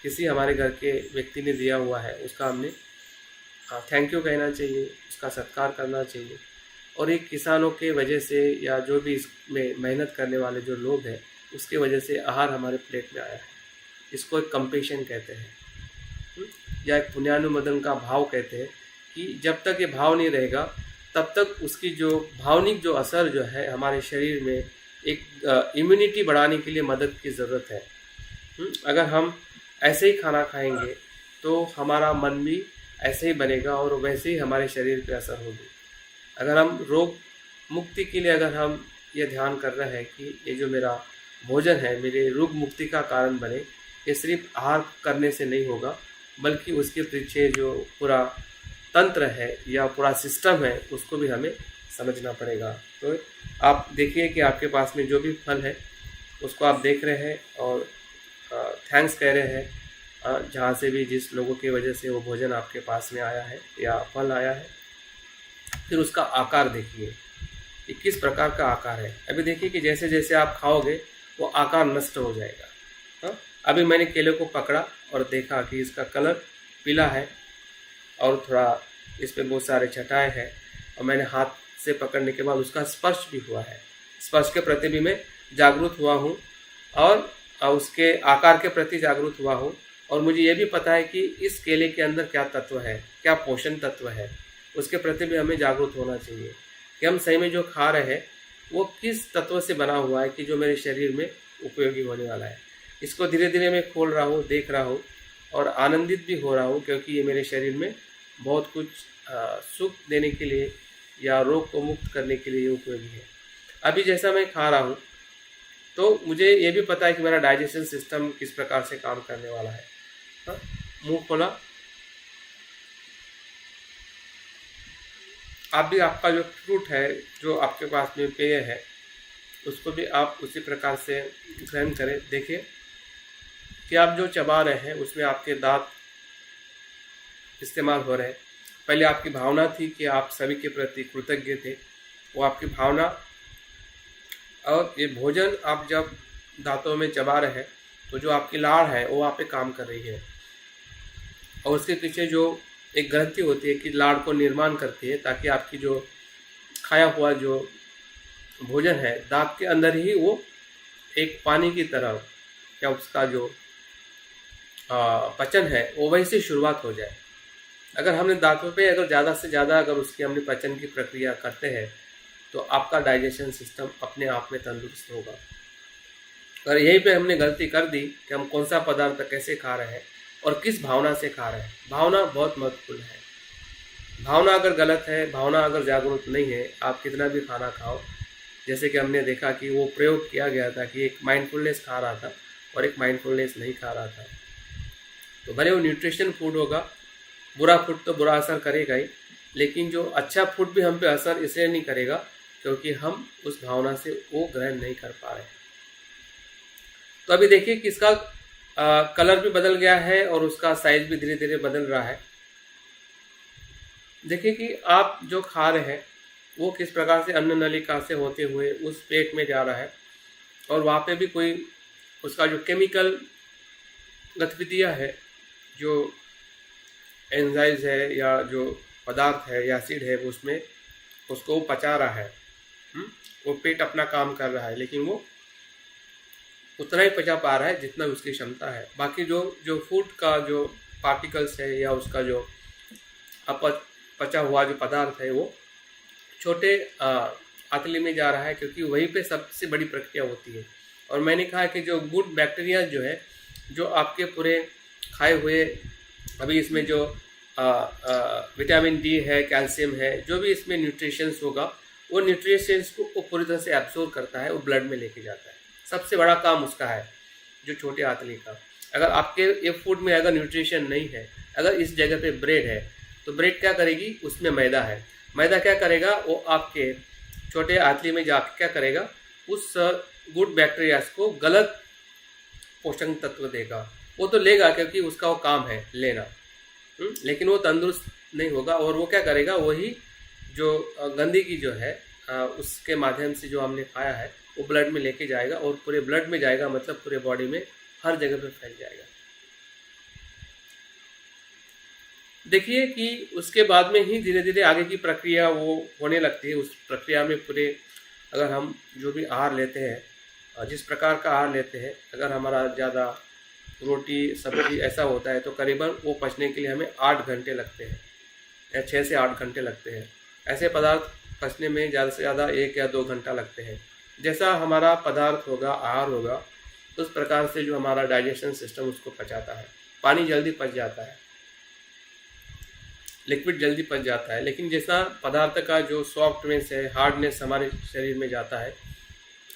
किसी हमारे घर के व्यक्ति ने दिया हुआ है, उसका हमने थैंक यू कहना चाहिए, उसका सत्कार करना चाहिए। और एक किसानों के वजह से, या जो भी इसमें मेहनत करने वाले जो लोग हैं, उसके वजह से आहार हमारे प्लेट में आया है। इसको एक कंपेशन कहते हैं, या एक पुण्यानुमोदन का भाव कहते हैं, कि जब तक ये भाव नहीं रहेगा तब तक उसकी जो भावनिक जो असर जो है हमारे शरीर में, एक इम्यूनिटी बढ़ाने के लिए मदद की ज़रूरत है। अगर हम ऐसे ही खाना खाएंगे तो हमारा मन भी ऐसे ही बनेगा, और वैसे ही हमारे शरीर पे असर होगी। अगर हम रोग मुक्ति के लिए अगर हम ये ध्यान कर रहे हैं कि ये जो मेरा भोजन है मेरे रोग मुक्ति का कारण बने, ये सिर्फ आहार करने से नहीं होगा, बल्कि उसके पीछे जो पूरा तंत्र है या पूरा सिस्टम है, उसको भी हमें समझना पड़ेगा। तो आप देखिए कि आपके पास में जो भी फल है उसको आप देख रहे हैं और थैंक्स कह रहे हैं, जहाँ से भी, जिस लोगों की वजह से वो भोजन आपके पास में आया है या फल आया है। फिर उसका आकार देखिए कि किस प्रकार का आकार है। अभी देखिए कि जैसे जैसे आप खाओगे वो आकार नष्ट हो जाएगा। अभी मैंने केले को पकड़ा और देखा कि इसका कलर पीला है, और थोड़ा इस पर बहुत सारे छटाएँ हैं, और मैंने हाथ से पकड़ने के बाद उसका स्पर्श भी हुआ है। स्पर्श के प्रति भी मैं जागरूक हुआ हूँ, और उसके आकार के प्रति जागरूक हुआ हूँ। और मुझे ये भी पता है कि इस केले के अंदर क्या तत्व है, क्या पोषण तत्व है, उसके प्रति भी हमें जागरूक होना चाहिए कि हम सही में जो खा रहे हैं वो किस तत्व से बना हुआ है, कि जो मेरे शरीर में उपयोगी होने वाला है। इसको धीरे धीरे मैं खोल रहा हूँ, देख रहा हूँ, और आनंदित भी हो रहा हूँ, क्योंकि ये मेरे शरीर में बहुत कुछ सुख देने के लिए या रोग को मुक्त करने के लिए उपयोगी है। अभी जैसा मैं खा रहा हूँ तो मुझे ये भी पता है कि मेरा डाइजेशन सिस्टम किस प्रकार से काम करने वाला है। मुंह खोला, आप भी आपका जो फ्रूट है, जो आपके पास में पेय है, उसको भी आप उसी प्रकार से ग्रहण करें। देखिए कि आप जो चबा रहे हैं उसमें आपके दांत इस्तेमाल हो रहे हैं। पहले आपकी भावना थी कि आप सभी के प्रति कृतज्ञ थे, वो आपकी भावना, और ये भोजन आप जब दांतों में चबा रहे हैं तो जो आपकी लाड़ है वो आप पे काम कर रही है, और उसके पीछे जो एक ग्रंथि होती है कि लाड़ को निर्माण करती है, ताकि आपकी जो खाया हुआ जो भोजन है दांत के अंदर ही वो एक पानी की तरह, या उसका जो पचन है वो वैसे शुरुआत हो जाए। अगर हमने दांतों पे अगर ज़्यादा से ज़्यादा अगर उसकी हमने पचन की प्रक्रिया करते हैं तो आपका डाइजेशन सिस्टम अपने आप में तंदुरुस्त होगा। और यहीं पे हमने गलती कर दी कि हम कौन सा पदार्थ कैसे खा रहे हैं और किस भावना से खा रहे हैं। भावना बहुत महत्वपूर्ण है। भावना अगर गलत है, भावना अगर जागरूक नहीं है, आप कितना भी खाना खाओ, जैसे कि हमने देखा कि वो प्रयोग किया गया था कि एक माइंडफुलनेस खा रहा था और एक माइंडफुलनेस नहीं खा रहा था। तो भले वो न्यूट्रिशन फूड होगा, बुरा फूड तो बुरा असर करेगा ही, लेकिन जो अच्छा फूड भी हम पे असर इसलिए नहीं करेगा क्योंकि हम उस भावना से वो ग्रहण नहीं कर पा रहे। तो अभी देखिए कि इसका कलर भी बदल गया है और उसका साइज भी धीरे धीरे बदल रहा है। देखिए कि आप जो खा रहे हैं वो किस प्रकार से अन्न नलिका से होते हुए उस पेट में जा रहा है, और वहाँ पे भी कोई उसका जो केमिकल गतिविधियाँ है, जो एंजाइम्स है या जो पदार्थ है या एसिड है, वो उसमें उसको पचा रहा है। वो पेट अपना काम कर रहा है, लेकिन वो उतना ही पचा पा रहा है जितना उसकी क्षमता है। बाकी जो फूड का जो पार्टिकल्स है या उसका जो पचा हुआ जो पदार्थ है वो छोटे आंतली में जा रहा है, क्योंकि वहीं पे सबसे बड़ी प्रक्रिया होती है। और मैंने कहा कि जो गुड बैक्टीरिया जो है जो आपके पूरे खाए हुए, अभी इसमें जो विटामिन डी है, कैल्शियम है, जो भी इसमें न्यूट्रिशंस होगा, वो न्यूट्रिशंस को वो पूरी तरह से एब्सॉर्ब करता है, वो ब्लड में लेके जाता है। सबसे बड़ा काम उसका है, जो छोटे आंतली का। अगर आपके ये फूड में अगर न्यूट्रिशन नहीं है, अगर इस जगह पे ब्रेड है, तो ब्रेड क्या करेगी, उसमें मैदा है, मैदा क्या करेगा, वो आपके छोटे आंतली में जाकर क्या करेगा, उस गुड बैक्टीरियाज को गलत पोषक तत्व देगा। वो तो लेगा क्योंकि उसका वो काम है लेना, लेकिन वो तंदुरुस्त नहीं होगा, और वो क्या करेगा, वही जो गंदगी जो है उसके माध्यम से जो हमने खाया है वो ब्लड में लेके जाएगा, और पूरे ब्लड में जाएगा मतलब पूरे बॉडी में हर जगह पे फैल जाएगा। देखिए कि उसके बाद में ही धीरे धीरे आगे की प्रक्रिया वो होने लगती है। उस प्रक्रिया में पूरे, अगर हम जो भी आहार लेते हैं, जिस प्रकार का आहार लेते हैं, अगर हमारा ज़्यादा रोटी सब्जी ऐसा होता है तो करीबन वो पचने के लिए हमें 8 घंटे लगते हैं, या 6 से 8 घंटे लगते हैं। ऐसे पदार्थ पचने में ज़्यादा से ज़्यादा 1 या 2 घंटा लगते हैं। जैसा हमारा पदार्थ होगा, आहार होगा, उस प्रकार से जो हमारा डाइजेशन सिस्टम उसको पचाता है। पानी जल्दी पच जाता है, लिक्विड जल्दी पच जाता है, लेकिन जैसा पदार्थ का जो सॉफ्टनेस है, हार्डनेस हमारे शरीर में जाता है,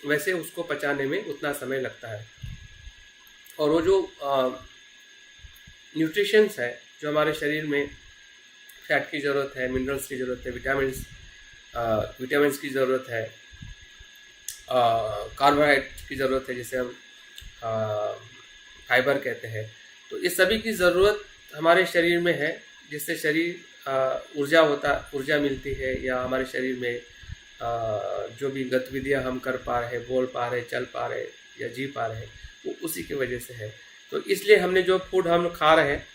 वैसे उसको पचाने में उतना समय लगता है। और वो जो न्यूट्रिशंस है, जो हमारे शरीर में फैट की ज़रूरत है, मिनरल्स की ज़रूरत है, विटामिन्स की ज़रूरत है, कार्बोहाइड्रेट की ज़रूरत है, जिसे हम फाइबर कहते हैं, तो इस सभी की ज़रूरत हमारे शरीर में है, जिससे शरीर ऊर्जा मिलती है, या हमारे शरीर में जो भी गतिविधियां हम कर पा रहे हैं, बोल पा रहे, चल पा रहे या जी पा रहे, वो उसी की वजह से है। तो इसलिए हमने जो फूड हम खा रहे हैं,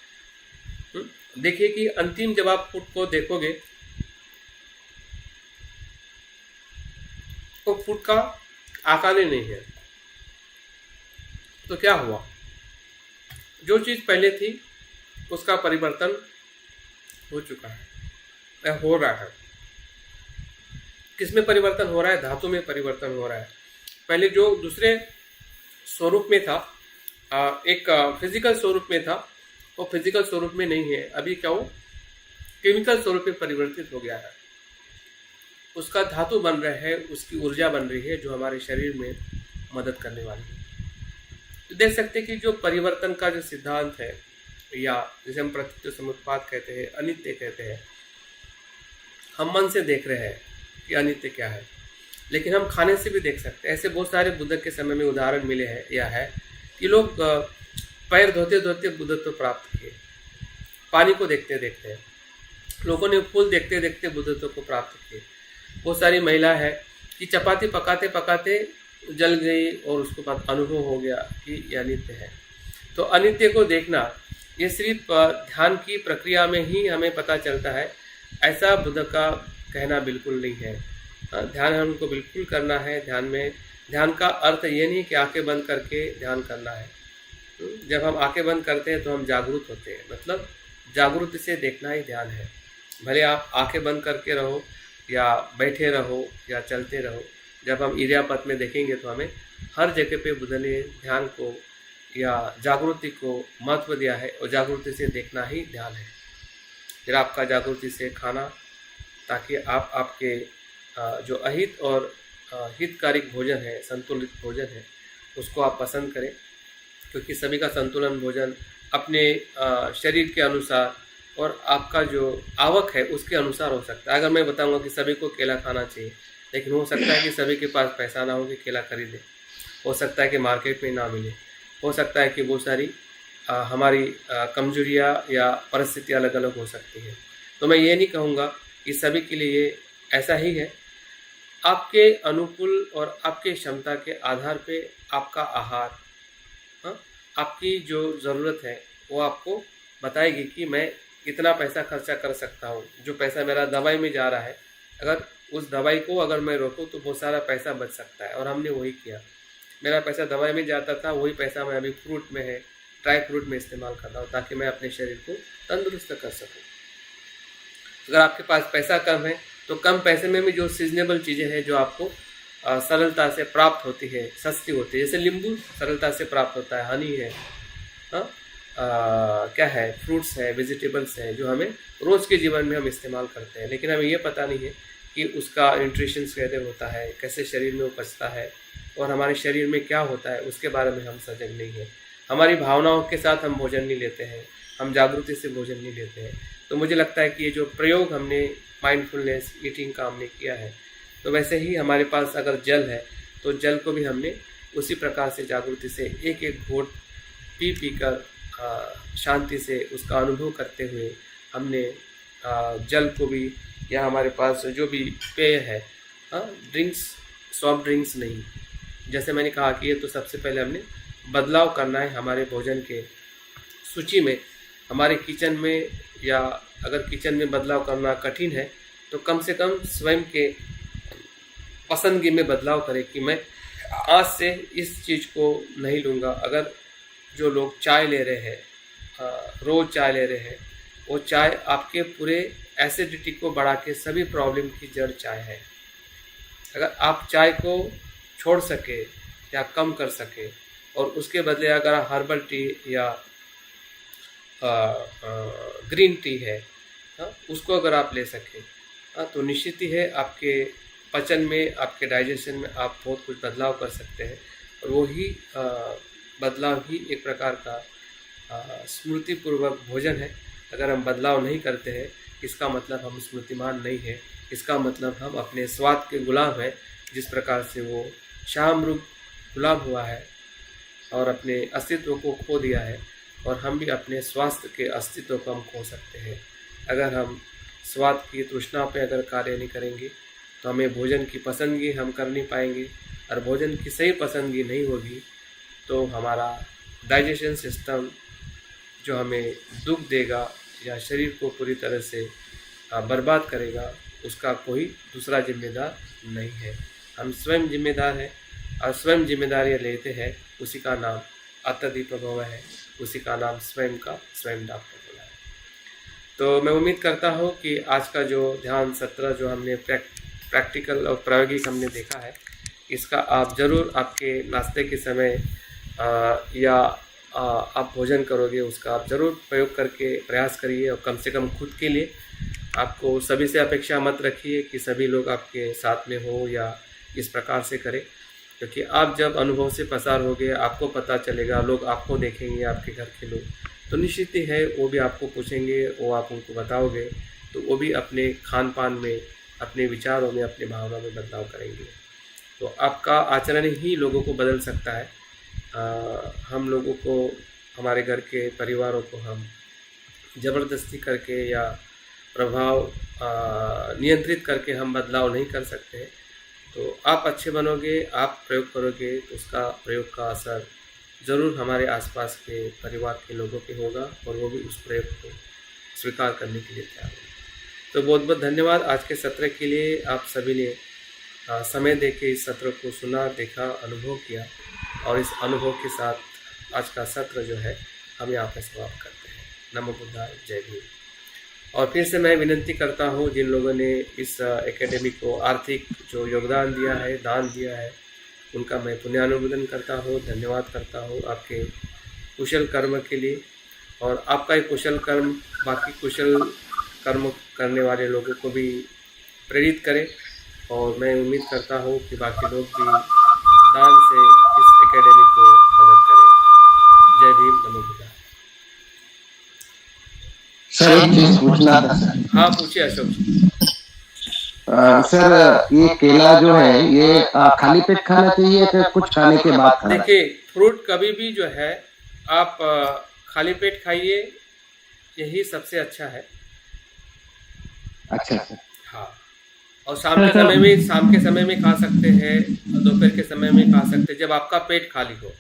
देखिए कि अंतिम जब आप फूड को देखोगे तो फूड का आकार ही नहीं है। तो क्या हुआ, जो चीज़ पहले थी उसका परिवर्तन हो चुका है या हो रहा है। किसमें परिवर्तन हो रहा है? धातु में परिवर्तन हो रहा है। पहले जो दूसरे स्वरूप में था, एक फिजिकल स्वरूप में था, वो फिजिकल स्वरूप में नहीं है। अभी क्या हो, केमिकल स्वरूप में परिवर्तित हो गया है। उसका धातु बन रहा है, उसकी ऊर्जा बन रही है, जो हमारे शरीर में मदद करने वाली है। तो देख सकते हैं कि जो परिवर्तन का जो सिद्धांत है, या जिसे हम प्रतीत समुत्पाद कहते हैं, अनित्य कहते हैं, हम मन से देख रहे हैं कि अनित्य क्या है, लेकिन हम खाने से भी देख सकते हैं। ऐसे बहुत सारे बुद्ध के समय में उदाहरण मिले हैं, या है कि लोग पैर धोते धोते बुद्धत्व प्राप्त किए, पानी को देखते देखते। लोगों ने फूल देखते देखते बुद्धत्व को प्राप्त किए। बहुत सारी महिला है कि चपाती पकाते पकाते जल गई, और उसको बाद अनुभव हो गया कि यह अनित्य है। तो अनित्य को देखना, ये सिर्फ ध्यान की प्रक्रिया में ही हमें पता चलता है, ऐसा बुद्ध का कहना बिल्कुल नहीं है। ध्यान हमको बिल्कुल करना है। ध्यान का अर्थ ये नहीं कि आंखें बंद करके ध्यान करना है। जब हम आंखें बंद करते हैं तो हम जागरूक होते हैं, मतलब जागरूकता से देखना ही ध्यान है। भले आप आंखें बंद करके रहो, या बैठे रहो, या चलते रहो, जब हम इरियापत में देखेंगे तो हमें हर जगह पे बुद्ध ने ध्यान को या जागृति को महत्व दिया है, और जागृति से देखना ही ध्यान है। फिर आपका जागृति से खाना, ताकि आप आपके जो अहित और हितकारिक भोजन है, संतुलित भोजन है, उसको आप पसंद करें, क्योंकि सभी का संतुलन भोजन अपने शरीर के अनुसार और आपका जो आवक है उसके अनुसार हो सकता है। अगर मैं बताऊंगा कि सभी को केला खाना चाहिए, लेकिन हो सकता है कि सभी के पास पैसा ना हो कि केला खरीदे, हो सकता है कि मार्केट में ना मिले, हो सकता है कि बहुत सारी हमारी कमजोरियाँ या परिस्थितियाँ अलग अलग हो सकती हैं। तो मैं ये नहीं कहूँगा कि सभी के लिए ऐसा ही है। आपके अनुकूल और आपके क्षमता के आधार पे आपका आहार, आपकी जो ज़रूरत है वो आपको बताएगी कि मैं कितना पैसा खर्चा कर सकता हूँ। जो पैसा मेरा दवाई में जा रहा है, अगर उस दवाई को अगर मैं रोकूँ तो बहुत सारा पैसा बच सकता है, और हमने वही किया। मेरा पैसा दवाई में जाता था, वही पैसा मैं अभी फ्रूट में है, ड्राई फ्रूट में इस्तेमाल कर रहा हूँ, ताकि मैं अपने शरीर को तंदुरुस्त कर सकूँ। अगर आपके पास पैसा कम है तो कम पैसे में भी जो सीजनेबल चीज़ें हैं, जो आपको सरलता से प्राप्त होती है, सस्ती होती है, जैसे नींबू सरलता से प्राप्त होता है, हनी है, हाँ, क्या है, फ्रूट्स है, वेजिटेबल्स है, जो हमें रोज़ के जीवन में हम इस्तेमाल करते हैं, लेकिन हमें ये पता नहीं है कि उसका न्यूट्रिशंस कैसे होता है, कैसे शरीर में उपजता है और हमारे शरीर में क्या होता है, उसके बारे में हम सजग नहीं है। हमारी भावनाओं के साथ हम भोजन नहीं लेते हैं, हम जागृति से भोजन नहीं लेते हैं। तो मुझे लगता है कि ये जो प्रयोग हमने माइंडफुलनेस ईटिंग का हमने किया है, तो वैसे ही हमारे पास अगर जल है तो जल को भी हमने उसी प्रकार से जागृति से एक एक घोट पी कर शांति से उसका अनुभव करते हुए हमने जल को भी, या हमारे पास जो भी पेय है, ड्रिंक्स, सॉफ्ट ड्रिंक्स नहीं, जैसे मैंने कहा कि ये तो सबसे पहले हमने बदलाव करना है हमारे भोजन के सूची में, हमारे किचन में। या अगर किचन में बदलाव करना कठिन है तो कम से कम स्वयं के पसंदगी में बदलाव करें कि मैं आज से इस चीज़ को नहीं लूँगा। अगर जो लोग चाय ले रहे हैं, रोज़ चाय ले रहे हैं, वो चाय आपके पूरे एसिडिटी को बढ़ा के सभी प्रॉब्लम की जड़ चाय है। अगर आप चाय को छोड़ सके या कम कर सके और उसके बदले अगर हर्बल टी या ग्रीन टी है, उसको अगर आप ले सकें, तो निश्चित ही है आपके पचन में, आपके डाइजेशन में आप बहुत कुछ बदलाव कर सकते हैं। और वही बदलाव ही एक प्रकार का स्मृतिपूर्वक भोजन है। अगर हम बदलाव नहीं करते हैं, इसका मतलब हम स्मृतिमान नहीं है, इसका मतलब हम अपने स्वाद के गुलाम हैं। जिस प्रकार से वो शाहमृग गुलाम हुआ है और अपने अस्तित्व को खो दिया है, और हम भी अपने स्वास्थ्य के अस्तित्व को हम खो सकते हैं। अगर हम स्वाद की तृष्णा पे अगर कार्य नहीं करेंगे तो हमें भोजन की पसंदगी हम कर नहीं पाएंगे, और भोजन की सही पसंदगी नहीं होगी तो हमारा डाइजेशन सिस्टम जो हमें दुख देगा या शरीर को पूरी तरह से बर्बाद करेगा, उसका कोई दूसरा जिम्मेदार नहीं है। हम स्वयं जिम्मेदार हैं, और स्वयं जिम्मेदारी लेते हैं, उसी का नाम अत्यधिक प्रभाव है, उसी का नाम स्वयं का स्वयं डॉक्टर बोला है। तो मैं उम्मीद करता हूँ कि आज का जो ध्यान सत्र जो हमने प्रैक्टिकल और प्रायोगिक हमने देखा है, इसका आप ज़रूर आपके नाश्ते के समय या आप भोजन करोगे उसका आप ज़रूर प्रयोग करके प्रयास करिए, और कम से कम खुद के लिए। आपको सभी से अपेक्षा मत रखिए कि सभी लोग आपके साथ में हो या इस प्रकार से करें, क्योंकि आप जब अनुभव से पसार होगे आपको पता चलेगा, लोग आपको देखेंगे, आपके घर के लोग, तो निश्चित ही है वो भी आपको पूछेंगे, वो आप उनको बताओगे, तो वो भी अपने खान पान में, अपने विचारों में, अपने भावना में बदलाव करेंगे। तो आपका आचरण ही लोगों को बदल सकता है। हम लोगों को, हमारे घर के परिवारों को हम ज़बरदस्ती करके या प्रभाव नियंत्रित करके हम बदलाव नहीं कर सकते। तो आप अच्छे बनोगे, आप प्रयोग करोगे तो उसका प्रयोग का असर ज़रूर हमारे आसपास के परिवार के लोगों पे होगा, और वो भी उस प्रयोग को स्वीकार करने के लिए तैयार होंगे। तो बहुत बहुत धन्यवाद आज के सत्र के लिए। आप सभी ने समय देके इस सत्र को सुना, देखा, अनुभव किया, और इस अनुभव के साथ आज का सत्र जो है हम यहाँ पर समाप्त करते हैं। नमो बुद्धाय, जय भीम। और फिर से मैं विनती करता हूँ जिन लोगों ने इस एकेडमी को आर्थिक जो योगदान दिया है, दान दिया है, उनका मैं पुण्यानुमोदन करता हूँ, धन्यवाद करता हूँ आपके कुशल कर्म के लिए। और आपका एक कुशल कर्म बाकी कुशल कर्म करने वाले लोगों को भी प्रेरित करे, और मैं उम्मीद करता हूँ कि बाकी लोग भी दान से इस एकेडमी को मदद करें। जय भीम, नमो बुद्धाय। सर एक चीज पूछना था सर। हाँ पूछिए अशोक जी। सर ये केला जो है ये खाली पेट खाना चाहिए या कुछ खाने के बाद खाना? देखिए, फ्रूट कभी भी जो है आप खाली पेट खाइए, यही सबसे अच्छा है। अच्छा सर। हाँ, और शाम के समय में खा सकते हैं, दोपहर के समय में खा सकते हैं, जब आपका पेट खाली हो।